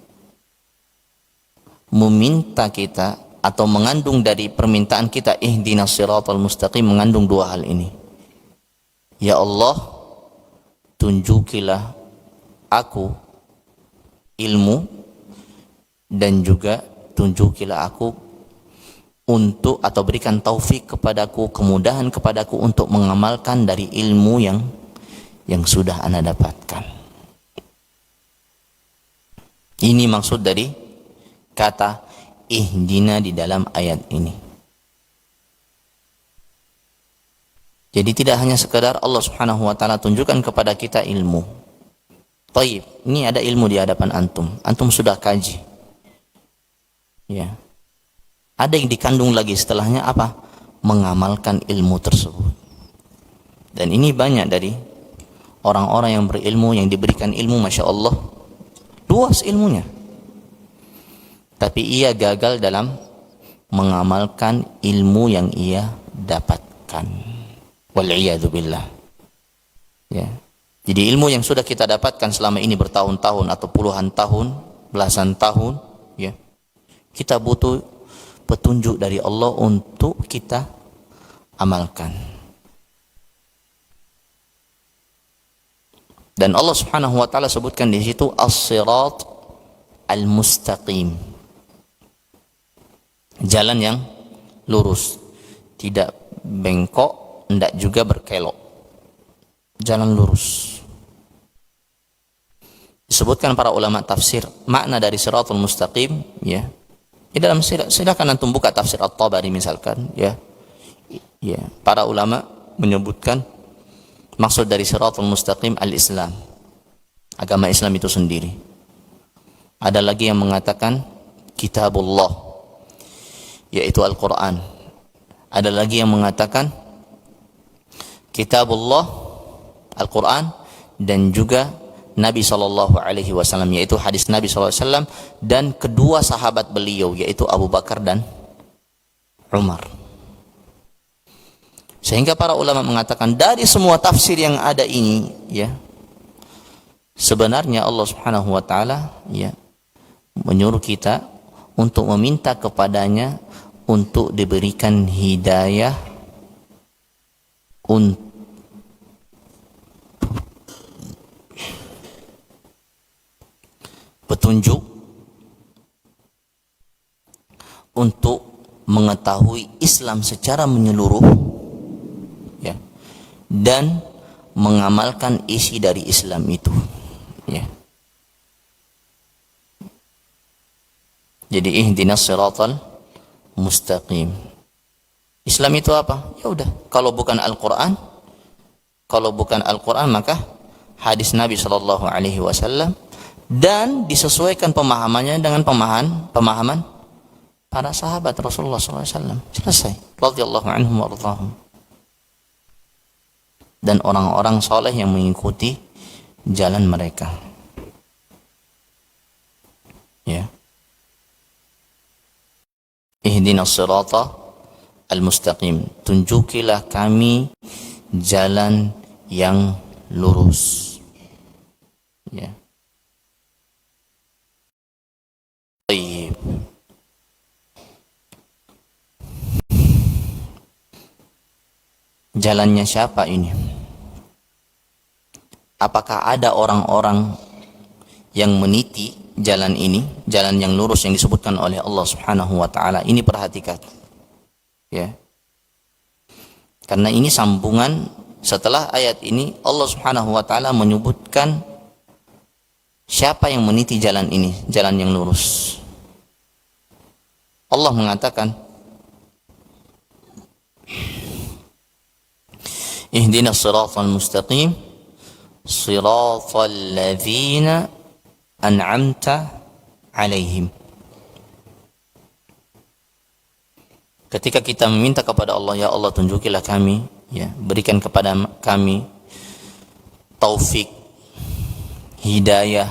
meminta kita atau mengandung dari permintaan kita ihdinas siratal mustaqim, mengandung dua hal ini. Ya Allah, tunjukilah aku ilmu dan juga tunjukilah aku untuk atau berikan taufik kepadaku, kemudahan kepadaku untuk mengamalkan dari ilmu yang sudah ana dapatkan. Ini maksud dari kata ihdina di dalam ayat ini. Jadi tidak hanya sekadar Allah Subhanahu wa taala tunjukkan kepada kita ilmu. Taib, ini ada ilmu di hadapan antum. Antum sudah kaji. Ya. Ada yang dikandung lagi setelahnya apa? Mengamalkan ilmu tersebut. Dan ini banyak dari orang-orang yang berilmu, yang diberikan ilmu, Masya Allah, luas ilmunya. Tapi ia gagal dalam mengamalkan ilmu yang ia dapatkan. Wal'iyadu billah. Ya. Jadi ilmu yang sudah kita dapatkan selama ini bertahun-tahun atau puluhan tahun, belasan tahun, ya, kita butuh petunjuk dari Allah untuk kita amalkan. Dan Allah Subhanahu wa taala sebutkan di situ as-sirat al-mustaqim. Jalan yang lurus, tidak bengkok, tidak juga berkelok. Jalan lurus. Disebutkan para ulama tafsir makna dari siratul mustaqim, ya. Di dalam silakan antum buka tafsir At-Tabari misalkan, ya. Ya, para ulama menyebutkan Maksud dari siratul mustaqim al-Islam, agama Islam itu sendiri. Ada lagi yang mengatakan kitabullah, yaitu Al-Quran. Ada lagi yang mengatakan kitabullah, Al-Quran, dan juga Nabi SAW, yaitu hadis Nabi SAW, dan kedua sahabat beliau, yaitu Abu Bakar dan Umar. Sehingga para ulama mengatakan dari semua tafsir yang ada ini, ya, sebenarnya Allah Subhanahu wa taala, ya, menyuruh kita untuk meminta kepadanya untuk diberikan hidayah, petunjuk untuk mengetahui Islam secara menyeluruh, ya, dan mengamalkan isi dari Islam itu, ya. Jadi ihdinas siratal mustaqim. Islam itu apa? Ya udah, kalau bukan Al-Qur'an, maka hadis Nabi sallallahu alaihi wasallam, dan disesuaikan pemahamannya dengan pemahaman para sahabat Rasulullah SAW. Selesai. Radhiyallahu anhum wa radhahum. Dan orang-orang soleh yang mengikuti jalan mereka. Ya. Ihdinas sirata al-mustaqim. Tunjukilah kami jalan yang lurus. Ya. Baik. Jalannya siapa ini? Apakah ada orang-orang yang meniti jalan ini, jalan yang lurus yang disebutkan oleh Allah Subhanahu wa taala? Ini perhatikan. Ya. Karena ini sambungan setelah ayat ini, Allah Subhanahu wa taala menyebutkan siapa yang meniti jalan ini, jalan yang lurus. Allah mengatakan, ihdinas siratal mustaqim siratal ladzina an'amta alaihim. Ketika kita meminta kepada Allah, ya Allah tunjukilah kami, ya, berikan kepada kami taufik, hidayah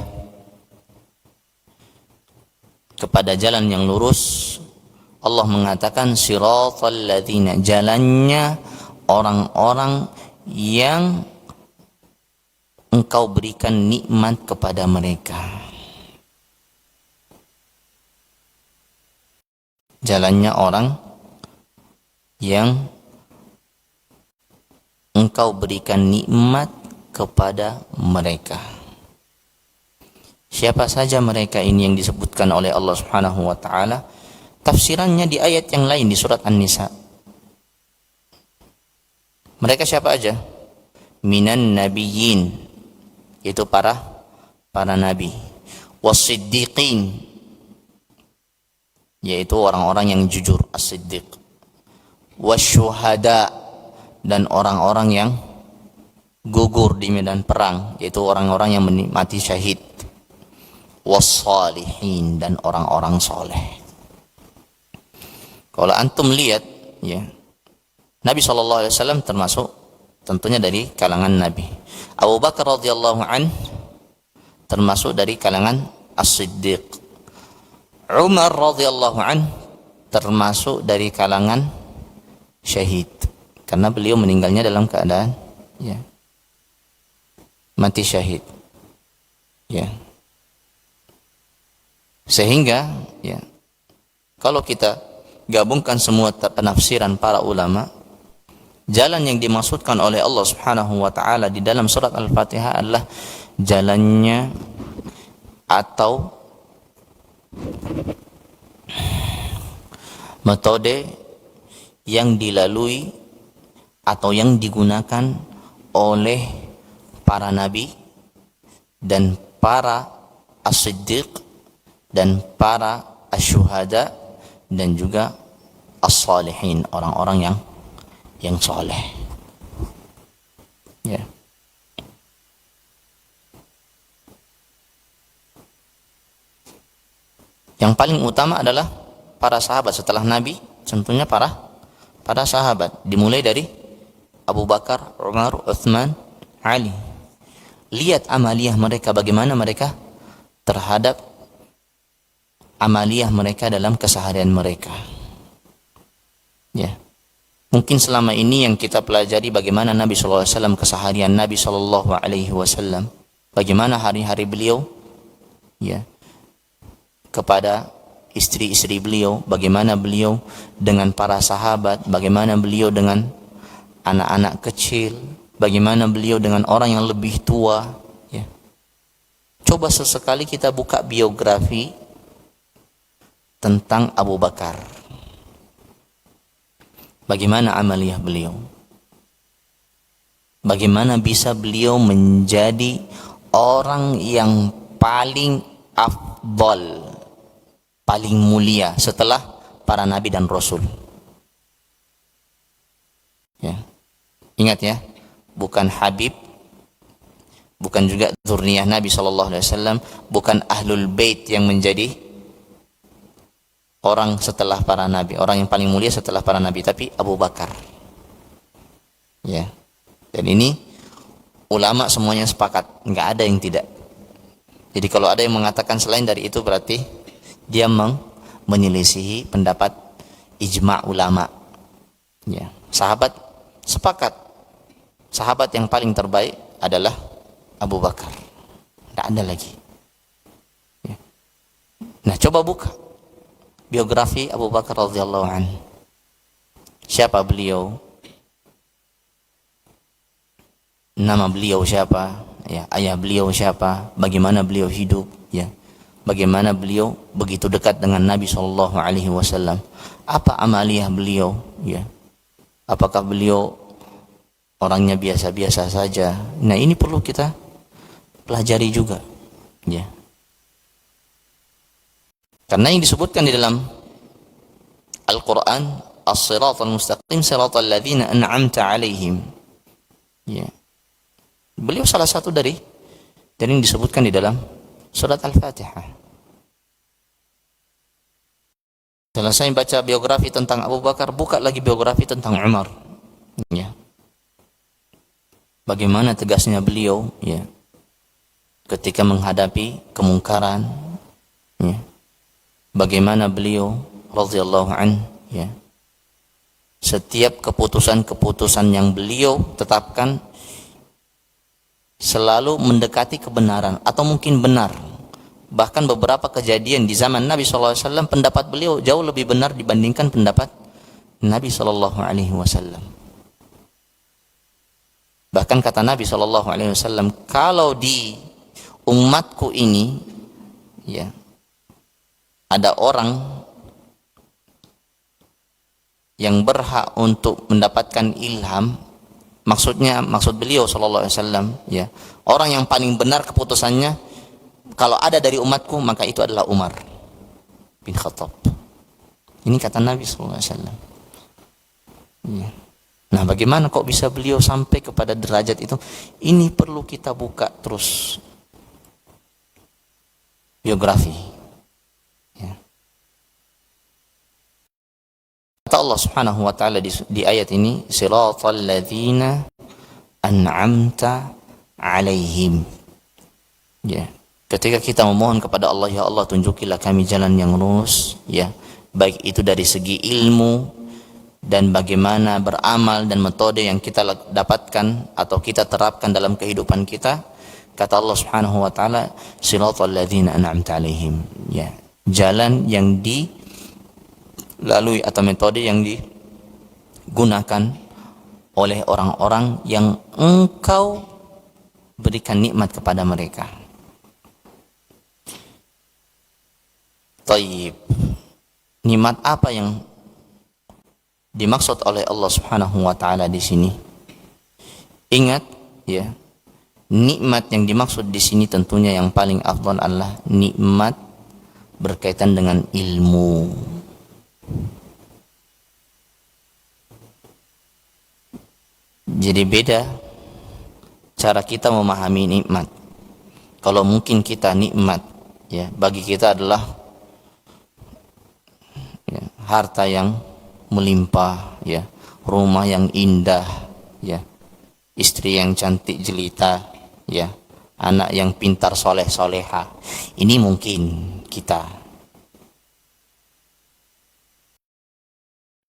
kepada jalan yang lurus, Allah mengatakan siratal ladzina, jalannya orang-orang yang engkau berikan nikmat kepada mereka. Jalannya orang yang engkau berikan nikmat kepada mereka. Siapa saja mereka ini yang disebutkan oleh Allah Subhanahu wa taala? Tafsirannya di ayat yang lain di surat An-Nisa. Mereka siapa aja? Minan nabiyyin, yaitu para nabi. Was-siddiqin, yaitu orang-orang yang jujur, as-siddiq. Wasyuhada, dan orang-orang yang gugur di medan perang, yaitu orang-orang yang mati syahid. Was-salihin, dan orang-orang soleh. Kalau antum lihat, ya, Nabi SAW termasuk tentunya dari kalangan Nabi. Abu Bakar radhiyallahu an termasuk dari kalangan As-Siddiq. Umar radhiyallahu an termasuk dari kalangan syahid, karena beliau meninggalnya dalam keadaan, ya, mati syahid. Ya. Sehingga, ya, kalau kita gabungkan semua penafsiran para ulama, jalan yang dimaksudkan oleh Allah Subhanahu wa taala di dalam surat Al-Fatihah adalah jalannya atau metode yang dilalui atau yang digunakan oleh para nabi dan para as-siddiq dan para asyuhada dan juga as-salihin, orang-orang yang soleh. Ya. Yang paling utama adalah para sahabat. Setelah Nabi, tentunya para sahabat. Dimulai dari Abu Bakar, Umar, Uthman, Ali. Lihat amaliyah mereka, bagaimana mereka terhadap amaliyah mereka dalam keseharian mereka. Ya. Mungkin selama ini yang kita pelajari bagaimana Nabi SAW, keseharian Nabi SAW, bagaimana hari-hari beliau, ya, kepada istri-istri beliau, bagaimana beliau dengan para sahabat, bagaimana beliau dengan anak-anak kecil, bagaimana beliau dengan orang yang lebih tua. Ya. Coba sesekali kita buka biografi tentang Abu Bakar. Bagaimana amaliyah beliau? Bagaimana bisa beliau menjadi orang yang paling afdal, paling mulia setelah para nabi dan rasul? Ya. Ingat ya, bukan Habib, bukan juga zuriyah Nabi SAW, bukan ahlul bait yang menjadi orang setelah para nabi, orang yang paling mulia setelah para nabi, tapi Abu Bakar. Ya. Dan ini ulama semuanya sepakat, nggak ada yang tidak. Jadi kalau ada yang mengatakan selain dari itu, berarti dia menyelisihi pendapat ijma' ulama. Ya. Sahabat sepakat, sahabat yang paling terbaik adalah Abu Bakar. Nggak ada lagi. Ya. Nah, coba buka biografi Abu Bakar radhiyallahu anhu. Siapa beliau? Nama beliau siapa? Ya, ayah beliau siapa? Bagaimana beliau hidup? Ya, bagaimana beliau begitu dekat dengan Nabi SAW? Apa amaliyah beliau? Ya, apakah beliau orangnya biasa-biasa saja? Nah, ini perlu kita pelajari juga. Ya. Karena yang disebutkan di dalam Al-Quran, as-siratal mustaqim siratal ladzina an'amta alaihim. Ya. Beliau salah satu dari yang disebutkan di dalam surat Al-Fatihah. Selesai baca biografi tentang Abu Bakar, buka lagi biografi tentang Umar. Ya. Bagaimana tegasnya beliau, ya, ketika menghadapi kemungkaran, ya. Bagaimana beliau radhiyallahu anhu, ya, setiap keputusan-keputusan yang beliau tetapkan selalu mendekati kebenaran atau mungkin benar. Bahkan beberapa kejadian di zaman Nabi SAW, pendapat beliau jauh lebih benar dibandingkan pendapat Nabi SAW. Bahkan kata Nabi SAW, kalau di umatku ini, ya, ada orang yang berhak untuk mendapatkan ilham, maksud beliau SAW, ya, orang yang paling benar keputusannya kalau ada dari umatku, maka itu adalah Umar bin Khattab. Ini kata Nabi SAW. Ya. Nah, bagaimana kok bisa beliau sampai kepada derajat itu? Ini perlu kita buka terus biografi. Allah Subhanahu wa taala di ayat ini, siratal ladzina an'amta alaihim. Ya, ketika kita memohon kepada Allah, ya Allah tunjukilah kami jalan yang lurus, ya, baik itu dari segi ilmu dan bagaimana beramal dan metode yang kita dapatkan atau kita terapkan dalam kehidupan kita. Kata Allah Subhanahu wa taala, siratal ladzina an'amta alaihim. Ya, jalan yang lalui atau metode yang digunakan oleh orang-orang yang engkau berikan nikmat kepada mereka. Taib. Nikmat apa yang dimaksud oleh Allah Subhanahu wa taala di sini? Ingat, ya, nikmat yang dimaksud di sini tentunya yang paling afdal adalah nikmat berkaitan dengan ilmu. Jadi beda cara kita memahami nikmat. Kalau mungkin kita nikmat, ya, bagi kita adalah harta yang melimpah, ya, rumah yang indah, ya, istri yang cantik jelita, ya, anak yang pintar soleh soleha. Ini mungkin kita.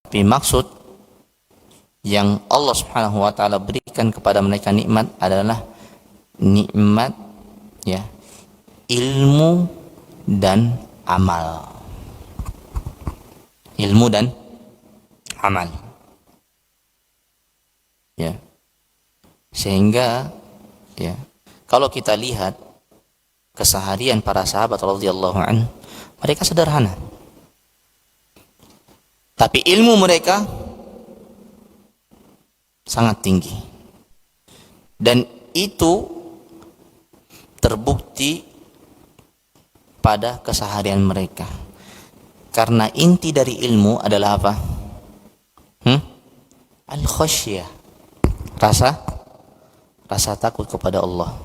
Tapi maksud yang Allah Subhanahu wa taala berikan kepada mereka nikmat adalah nikmat, ya, ilmu dan amal. Ilmu dan amal. Ya. Sehingga, ya, kalau kita lihat keseharian para sahabat radhiyallahu anhu, mereka sederhana. Tapi ilmu mereka sangat tinggi. Dan itu terbukti pada keseharian mereka. Karena inti dari ilmu adalah apa? Al-khasyah. Rasa takut kepada Allah.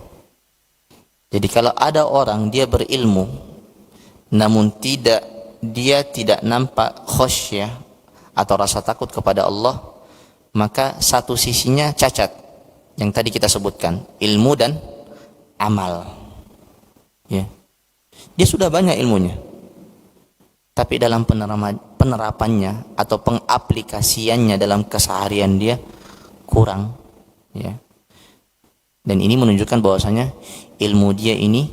Jadi kalau ada orang dia berilmu namun dia tidak nampak khasyah atau rasa takut kepada Allah, maka satu sisinya cacat yang tadi kita sebutkan, ilmu dan amal. Ya. Dia sudah banyak ilmunya, tapi dalam penerapannya atau pengaplikasiannya dalam keseharian dia kurang, ya. Dan ini menunjukkan bahwasanya ilmu dia ini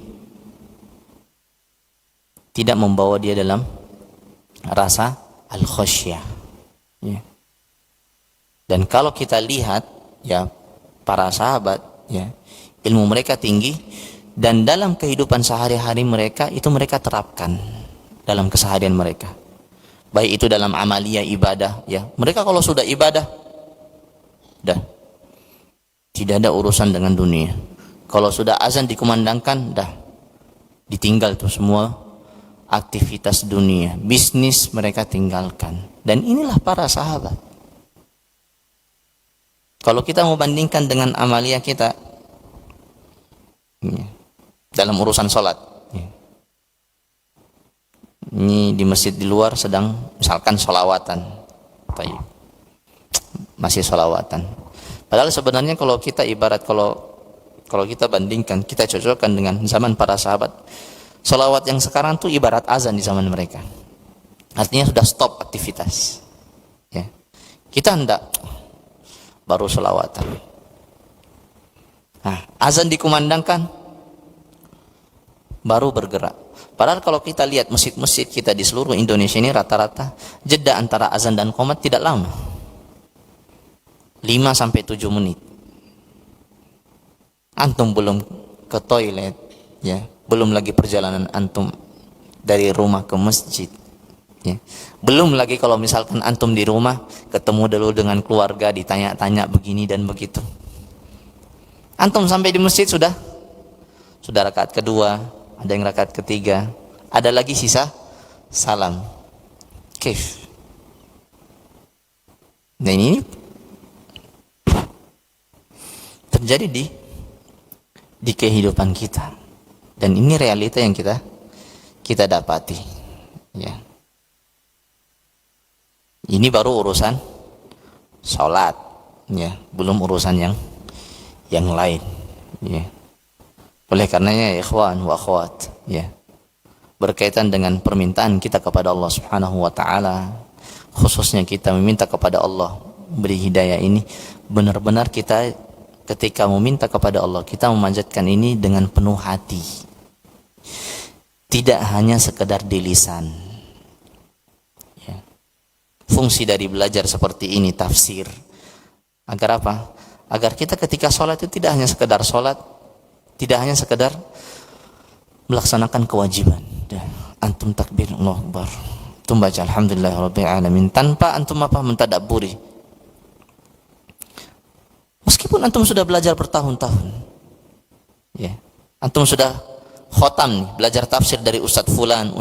tidak membawa dia dalam rasa al-khasyah, ya. Dan kalau kita lihat, ya, para sahabat, ya, ilmu mereka tinggi dan dalam kehidupan sehari-hari mereka itu mereka terapkan dalam keseharian mereka. Baik itu dalam amalia ibadah, ya. Mereka kalau sudah ibadah, dah tidak ada urusan dengan dunia. Kalau sudah azan dikumandangkan, dah ditinggal tuh semua aktivitas dunia, bisnis mereka tinggalkan. Dan inilah para sahabat. Kalau kita mau bandingkan dengan amalia kita, ya, dalam urusan sholat, ya, ini di masjid di luar sedang misalkan sholawatan, masih sholawatan. Padahal sebenarnya kalau kita ibarat, kalau kita bandingkan, kita cocokkan dengan zaman para sahabat, sholawat yang sekarang tuh ibarat azan di zaman mereka. Artinya sudah stop aktivitas, ya. Kita hendak baru sholawatan. Nah, azan dikumandangkan baru bergerak. Padahal kalau kita lihat masjid-masjid kita di seluruh Indonesia ini rata-rata jeda antara azan dan qomat tidak lama, 5-7 menit. Antum belum ke toilet, ya, belum lagi perjalanan antum dari rumah ke masjid, ya. Belum lagi kalau misalkan antum di rumah ketemu dulu dengan keluarga, ditanya-tanya begini dan begitu. Antum sampai di masjid sudah rakaat kedua, ada yang rakaat ketiga, ada lagi sisa salam. Kif. Nah, ini terjadi di kehidupan kita, dan ini realita yang kita dapati, ya. Ini baru urusan sholat, ya, belum urusan yang lain, ya. Oleh karenanya, ya ikhwan wa akhwat, ya, berkaitan dengan permintaan kita kepada Allah Subhanahu wa taala, khususnya kita meminta kepada Allah beri hidayah ini, benar-benar kita ketika meminta kepada Allah, kita memanjatkan ini dengan penuh hati. Tidak hanya sekedar di lisan. Ya. Fungsi dari belajar seperti ini, tafsir. Agar apa? Agar kita ketika sholat itu tidak hanya sekedar sholat, tidak hanya sekedar melaksanakan kewajiban. Antum takbir, Allahu Akbar, antum baca alhamdulillahirabbil alamin tanpa antum mentadabburi. Meskipun antum sudah belajar bertahun-tahun, ya, antum sudah khotam nih, belajar tafsir dari Ustadz Fulan,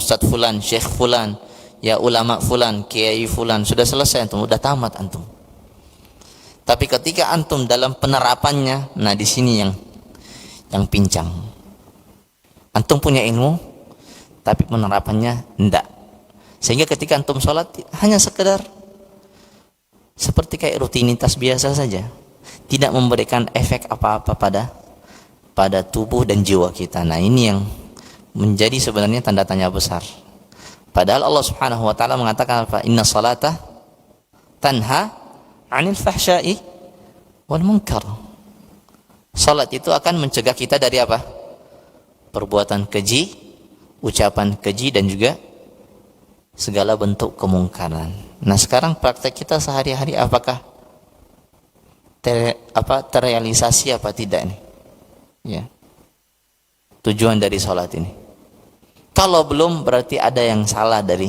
Syekh Fulan, ya, ulama Fulan, Kiai Fulan, sudah selesai antum, sudah tamat antum. Tapi ketika antum dalam penerapannya, nah di sini yang pincang. Antum punya ilmu, tapi penerapannya enggak. Sehingga ketika antum sholat hanya sekedar seperti kayak rutinitas biasa saja, tidak memberikan efek apa-apa pada tubuh dan jiwa kita. Nah, ini yang menjadi sebenarnya tanda tanya besar. Padahal Allah Subhanahu wa taala mengatakan apa? Inna salata tanha 'anil fahsya'i wal munkar. Salat itu akan mencegah kita dari apa? Perbuatan keji, ucapan keji, dan juga segala bentuk kemungkaran. Nah, sekarang praktek kita sehari-hari apakah terrealisasi apa tidak nih? Ya. Tujuan dari salat ini. Kalau belum, berarti ada yang salah dari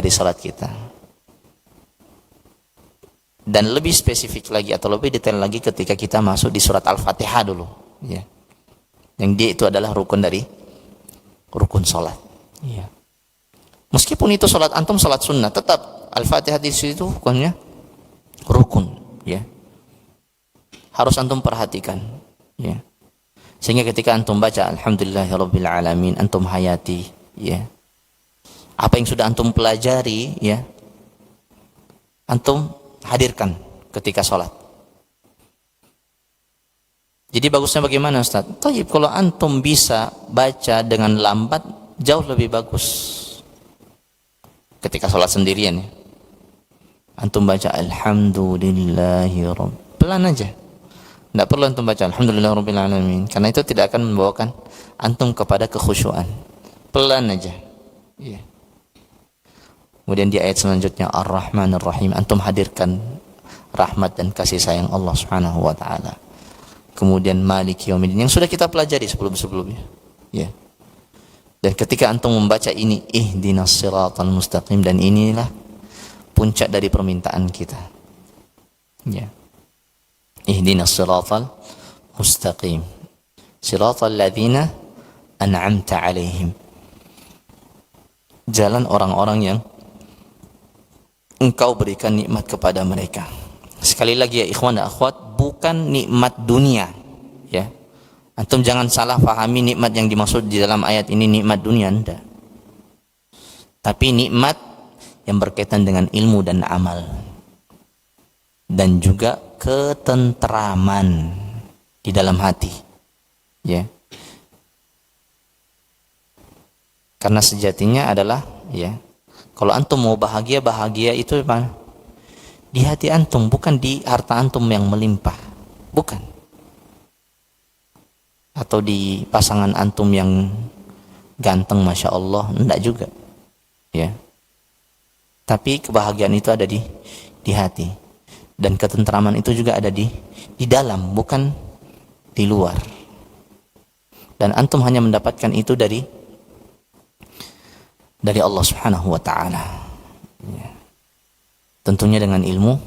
salat kita. Dan lebih spesifik lagi atau lebih detail lagi ketika kita masuk di surat Al-Fatihah dulu, ya. Yang dia itu adalah rukun dari rukun salat. Ya. Meskipun itu salat antum salat sunnah, tetap Al-Fatihah di situ hukumnya rukun, ya. Harus antum perhatikan, ya. Sehingga ketika antum baca Alhamdulillahirabbil alamin, antum hayati, ya. Apa yang sudah antum pelajari, ya, antum hadirkan ketika sholat. Jadi bagusnya bagaimana, Ustaz? Tayyib, kalau antum bisa baca dengan lambat, jauh lebih bagus. Ketika sholat sendirian, ya. Antum baca Alhamdulillahirabbil, pelan aja. Tidak perlu antum baca Alhamdulillahirabbil alamin, karena itu tidak akan membawakan antum kepada kekhusyuan. Pelan aja. Iya. Kemudian di ayat selanjutnya Ar-Rahman Ar-Rahim, antum hadirkan rahmat dan kasih sayang Allah Subhanahu wa taala. Kemudian Maliki Yaumiddin yang sudah kita pelajari sebelum-sebelumnya. Ya. Dan ketika antum membaca ini, Ihdinas siratal mustaqim, dan inilah puncak dari permintaan kita. Ya. Ihdinas siratal mustaqim. Siratal ladzina an'amta 'alaihim. Jalan orang-orang yang engkau berikan nikmat kepada mereka. Sekali lagi ya ikhwan dan akhwat, bukan nikmat dunia, ya. Antum jangan salah pahami nikmat yang dimaksud di dalam ayat ini nikmat dunia, enggak. Tapi nikmat yang berkaitan dengan ilmu dan amal. Dan juga ketentraman di dalam hati, ya. Karena sejatinya adalah, ya, kalau antum mau bahagia, bahagia itu mana? Di hati antum, bukan di harta antum yang melimpah. Bukan. Atau di pasangan antum yang ganteng, Masya Allah. Enggak juga. Ya. Tapi kebahagiaan itu ada di hati. Dan ketentraman itu juga ada di dalam, bukan di luar. Dan antum hanya mendapatkan itu dari Allah Subhanahu wa taala. Ya. Tentunya dengan ilmu,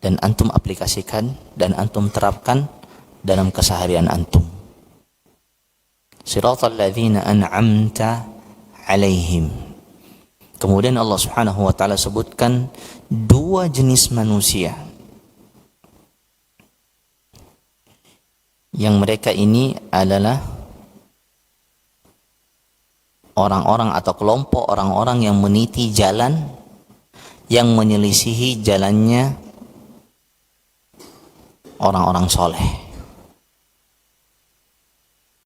dan antum aplikasikan dan antum terapkan dalam keseharian antum. Siratal ladzina an'amta 'alaihim. Kemudian Allah Subhanahu wa taala sebutkan dua jenis manusia yang mereka ini adalah orang-orang atau kelompok orang-orang yang meniti jalan yang menyelisihi jalannya orang-orang soleh.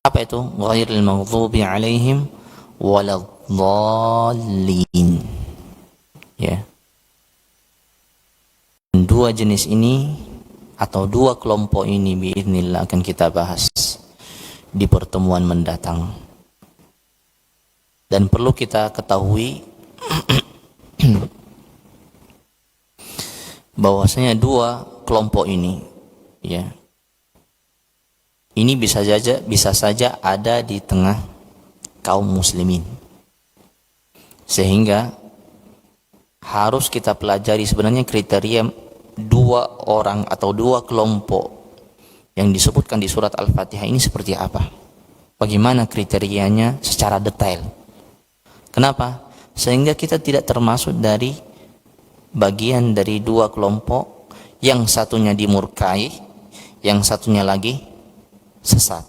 Apa itu? Ghairil maghdubi alaihim waladhdallin. Ya. Dua jenis ini atau dua kelompok ini biiznillah akan kita bahas di pertemuan mendatang. Dan perlu kita ketahui bahwasanya dua kelompok ini, ya, ini bisa saja ada di tengah kaum muslimin, sehingga harus kita pelajari sebenarnya kriteria dua orang atau dua kelompok yang disebutkan di surat Al-Fatihah ini seperti apa, bagaimana kriterianya secara detail. Kenapa? Sehingga kita tidak termasuk dari bagian dari dua kelompok, yang satunya dimurkai, yang satunya lagi sesat.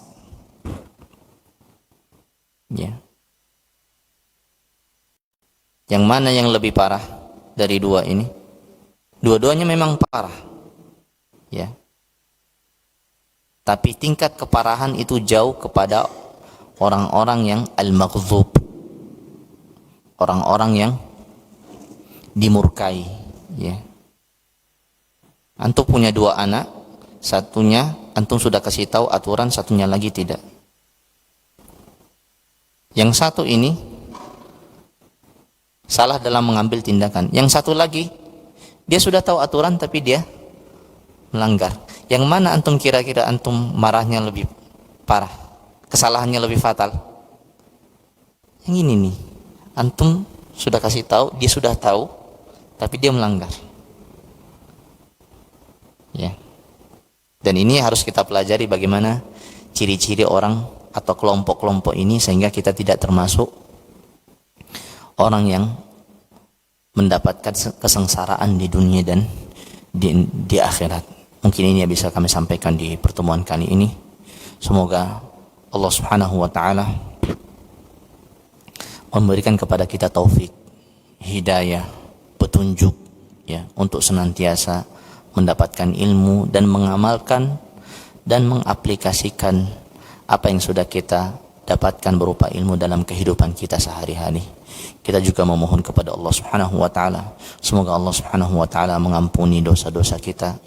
Ya. Yang mana yang lebih parah dari dua ini? Dua-duanya memang parah, ya. Tapi tingkat keparahan itu jauh kepada orang-orang yang al-maghdhub, orang-orang yang dimurkai, ya. Antum punya dua anak, satunya antum sudah kasih tahu aturan, satunya lagi tidak. Yang satu ini salah dalam mengambil tindakan. Yang satu lagi dia sudah tahu aturan tapi dia melanggar. Yang mana antum kira-kira antum marahnya lebih parah, kesalahannya lebih fatal? Yang ini nih, antum sudah kasih tahu, dia sudah tahu tapi dia melanggar, ya. Dan ini harus kita pelajari bagaimana ciri-ciri orang atau kelompok-kelompok ini sehingga kita tidak termasuk orang yang mendapatkan kesengsaraan di dunia dan di akhirat. Mungkin ini yang bisa kami sampaikan di pertemuan kali ini. Semoga Allah Subhanahu wa taala memberikan kepada kita taufik, hidayah, petunjuk, ya, untuk senantiasa mendapatkan ilmu dan mengamalkan dan mengaplikasikan apa yang sudah kita dapatkan berupa ilmu dalam kehidupan kita sehari-hari. Kita juga memohon kepada Allah Subhanahu wa taala, semoga Allah Subhanahu wa taala mengampuni dosa-dosa kita,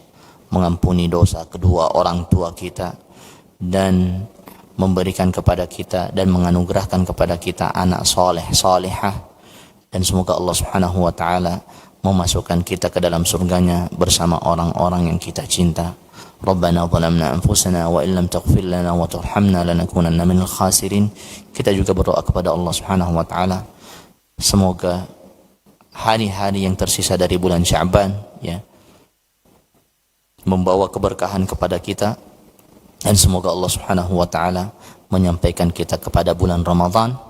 mengampuni dosa kedua orang tua kita, dan memberikan kepada kita dan menganugerahkan kepada kita anak soleh, solehah, dan semoga Allah Subhanahu wa taala memasukkan kita ke dalam surganya bersama orang-orang yang kita cinta. Rabbana zalamna anfusana wa illam taghfir lana wa tarhamna lanakunanna minal khasirin. Kita juga berdoa kepada Allah Subhanahu wa taala, semoga hari-hari yang tersisa dari bulan Sya'ban, ya, membawa keberkahan kepada kita, dan semoga Allah Subhanahu wa taala menyampaikan kita kepada bulan Ramadan.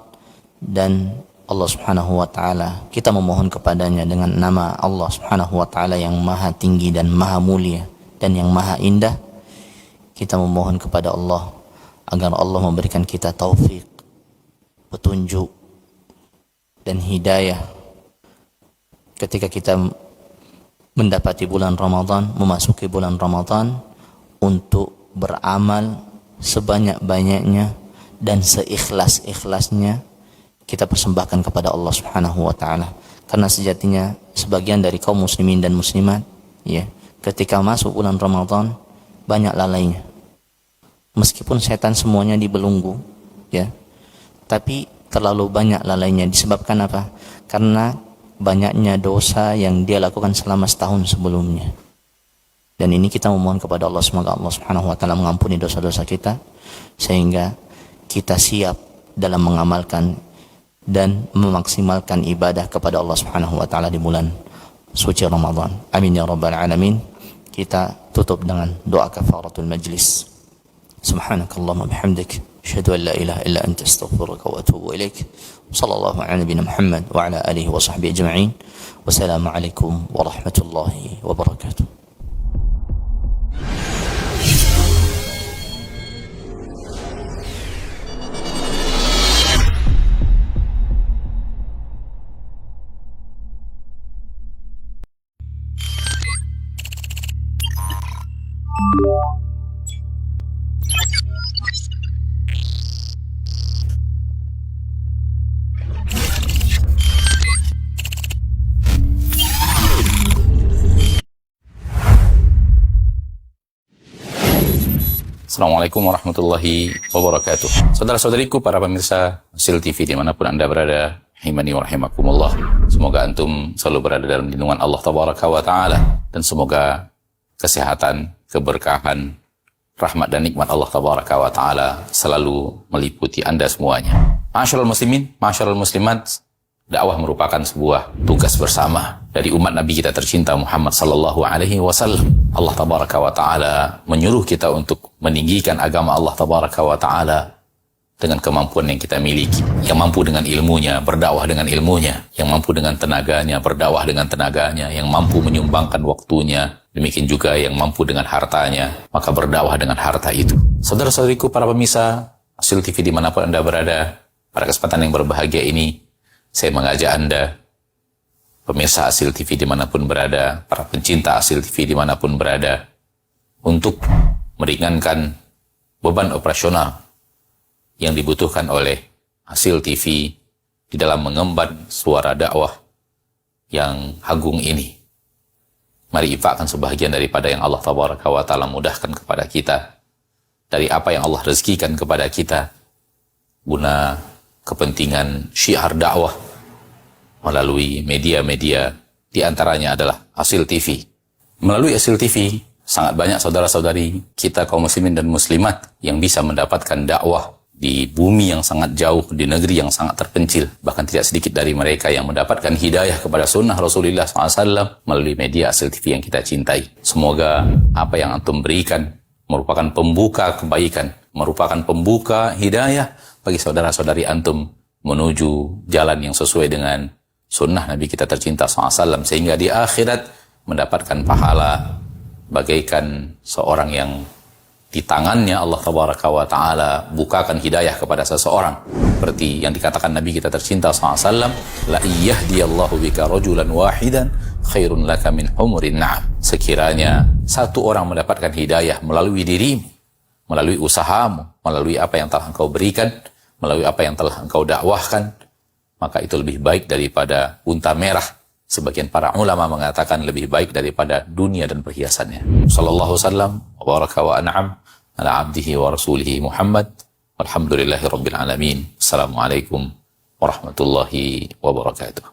Dan Allah Subhanahu wa taala, kita memohon kepadanya dengan nama Allah Subhanahu wa taala yang maha tinggi dan maha mulia dan yang maha indah. Kita memohon kepada Allah agar Allah memberikan kita taufik, petunjuk dan hidayah ketika kita mendapati bulan Ramadan, memasuki bulan Ramadan, untuk beramal sebanyak-banyaknya dan seikhlas-ikhlasnya kita persembahkan kepada Allah Subhanahu wa taala. Karena sejatinya sebagian dari kaum muslimin dan muslimat, ya, ketika masuk bulan Ramadan banyak lalainya. Meskipun setan semuanya dibelenggu, ya, tapi terlalu banyak lalainya. Disebabkan apa? Karena banyaknya dosa yang dia lakukan selama setahun sebelumnya. Dan ini kita memohon kepada Allah, semoga Allah Subhanahu wa taala mengampuni dosa-dosa kita sehingga kita siap dalam mengamalkan dan memaksimalkan ibadah kepada Allah Subhanahu wa taala di bulan suci Ramadan. Amin ya rabbal alamin. Kita tutup dengan doa kafaratul majlis. Subhanakallahumma bihamdik, asyhadu an la ilaha illa anta, astaghfiruka wa atubu ilaik. Sallallahu ala nabiyyina Muhammad wa ala alihi wa sahbihi ajma'in. Wassalamu alaikum warahmatullahi wabarakatuh. Assalamualaikum warahmatullahi wabarakatuh. Saudara-saudariku, para pemirsa Hasil TV dimanapun Anda berada, rahimani wa rahimakumullah. Semoga antum selalu berada dalam lindungan Allah Tabaraka wa Ta'ala, dan semoga kesehatan, keberkahan, rahmat dan nikmat Allah Tabaraka wa Ta'ala selalu meliputi Anda semuanya. Ma'asyiral muslimin, ma'asyiral muslimat, dakwah merupakan sebuah tugas bersama dari umat Nabi kita tercinta Muhammad sallallahu alaihi wasallam. Allah Tabaraka wa Ta'ala menyuruh kita untuk meninggikan agama Allah Tabaraka wa Ta'ala dengan kemampuan yang kita miliki. Yang mampu dengan ilmunya, berdakwah dengan ilmunya. Yang mampu dengan tenaganya, berdakwah dengan tenaganya. Yang mampu menyumbangkan waktunya. Demikian juga yang mampu dengan hartanya, maka berdakwah dengan harta itu. Saudara-saudariku, para pemirsa Hasil TV dimanapun Anda berada, pada kesempatan yang berbahagia ini, saya mengajak Anda pemirsa Asil TV dimanapun berada, para pencinta Asil TV dimanapun berada, untuk meringankan beban operasional yang dibutuhkan oleh Asil TV di dalam mengemban suara dakwah yang agung ini. Mari infakkan sebahagian daripada yang Allah Tabaraka wa Ta'ala mudahkan kepada kita, dari apa yang Allah rezekikan kepada kita, guna kepentingan syiar dakwah melalui media-media, di antaranya adalah Asil TV. Melalui Asil TV, sangat banyak saudara-saudari kita kaum muslimin dan muslimat yang bisa mendapatkan dakwah di bumi yang sangat jauh, di negeri yang sangat terpencil. Bahkan tidak sedikit dari mereka yang mendapatkan hidayah kepada sunnah Rasulullah SAW melalui media Asil TV yang kita cintai. Semoga apa yang antum berikan merupakan pembuka kebaikan, merupakan pembuka hidayah bagi saudara-saudari antum menuju jalan yang sesuai dengan sunnah Nabi kita tercinta SAW, sehingga di akhirat mendapatkan pahala bagaikan seorang yang di tangannya Allah Tabaraka wa Ta'ala bukakan hidayah kepada seseorang, seperti yang dikatakan Nabi kita tercinta SAW, la iyahdiyallahu bika rajulan wahidan khairun laka min humurin na'am. Sekiranya satu orang mendapatkan hidayah melalui dirimu, melalui usahamu, melalui apa yang telah engkau berikan, melalui apa yang telah engkau dakwahkan, maka itu lebih baik daripada unta merah. Sebagian para ulama mengatakan lebih baik daripada dunia dan perhiasannya. Sallallahu wasallam wa baraka wa an'am ala abdihi wa rasulihi Muhammad walhamdulillahi rabbil alamin. Assalamualaikum warahmatullahi wabarakatuh.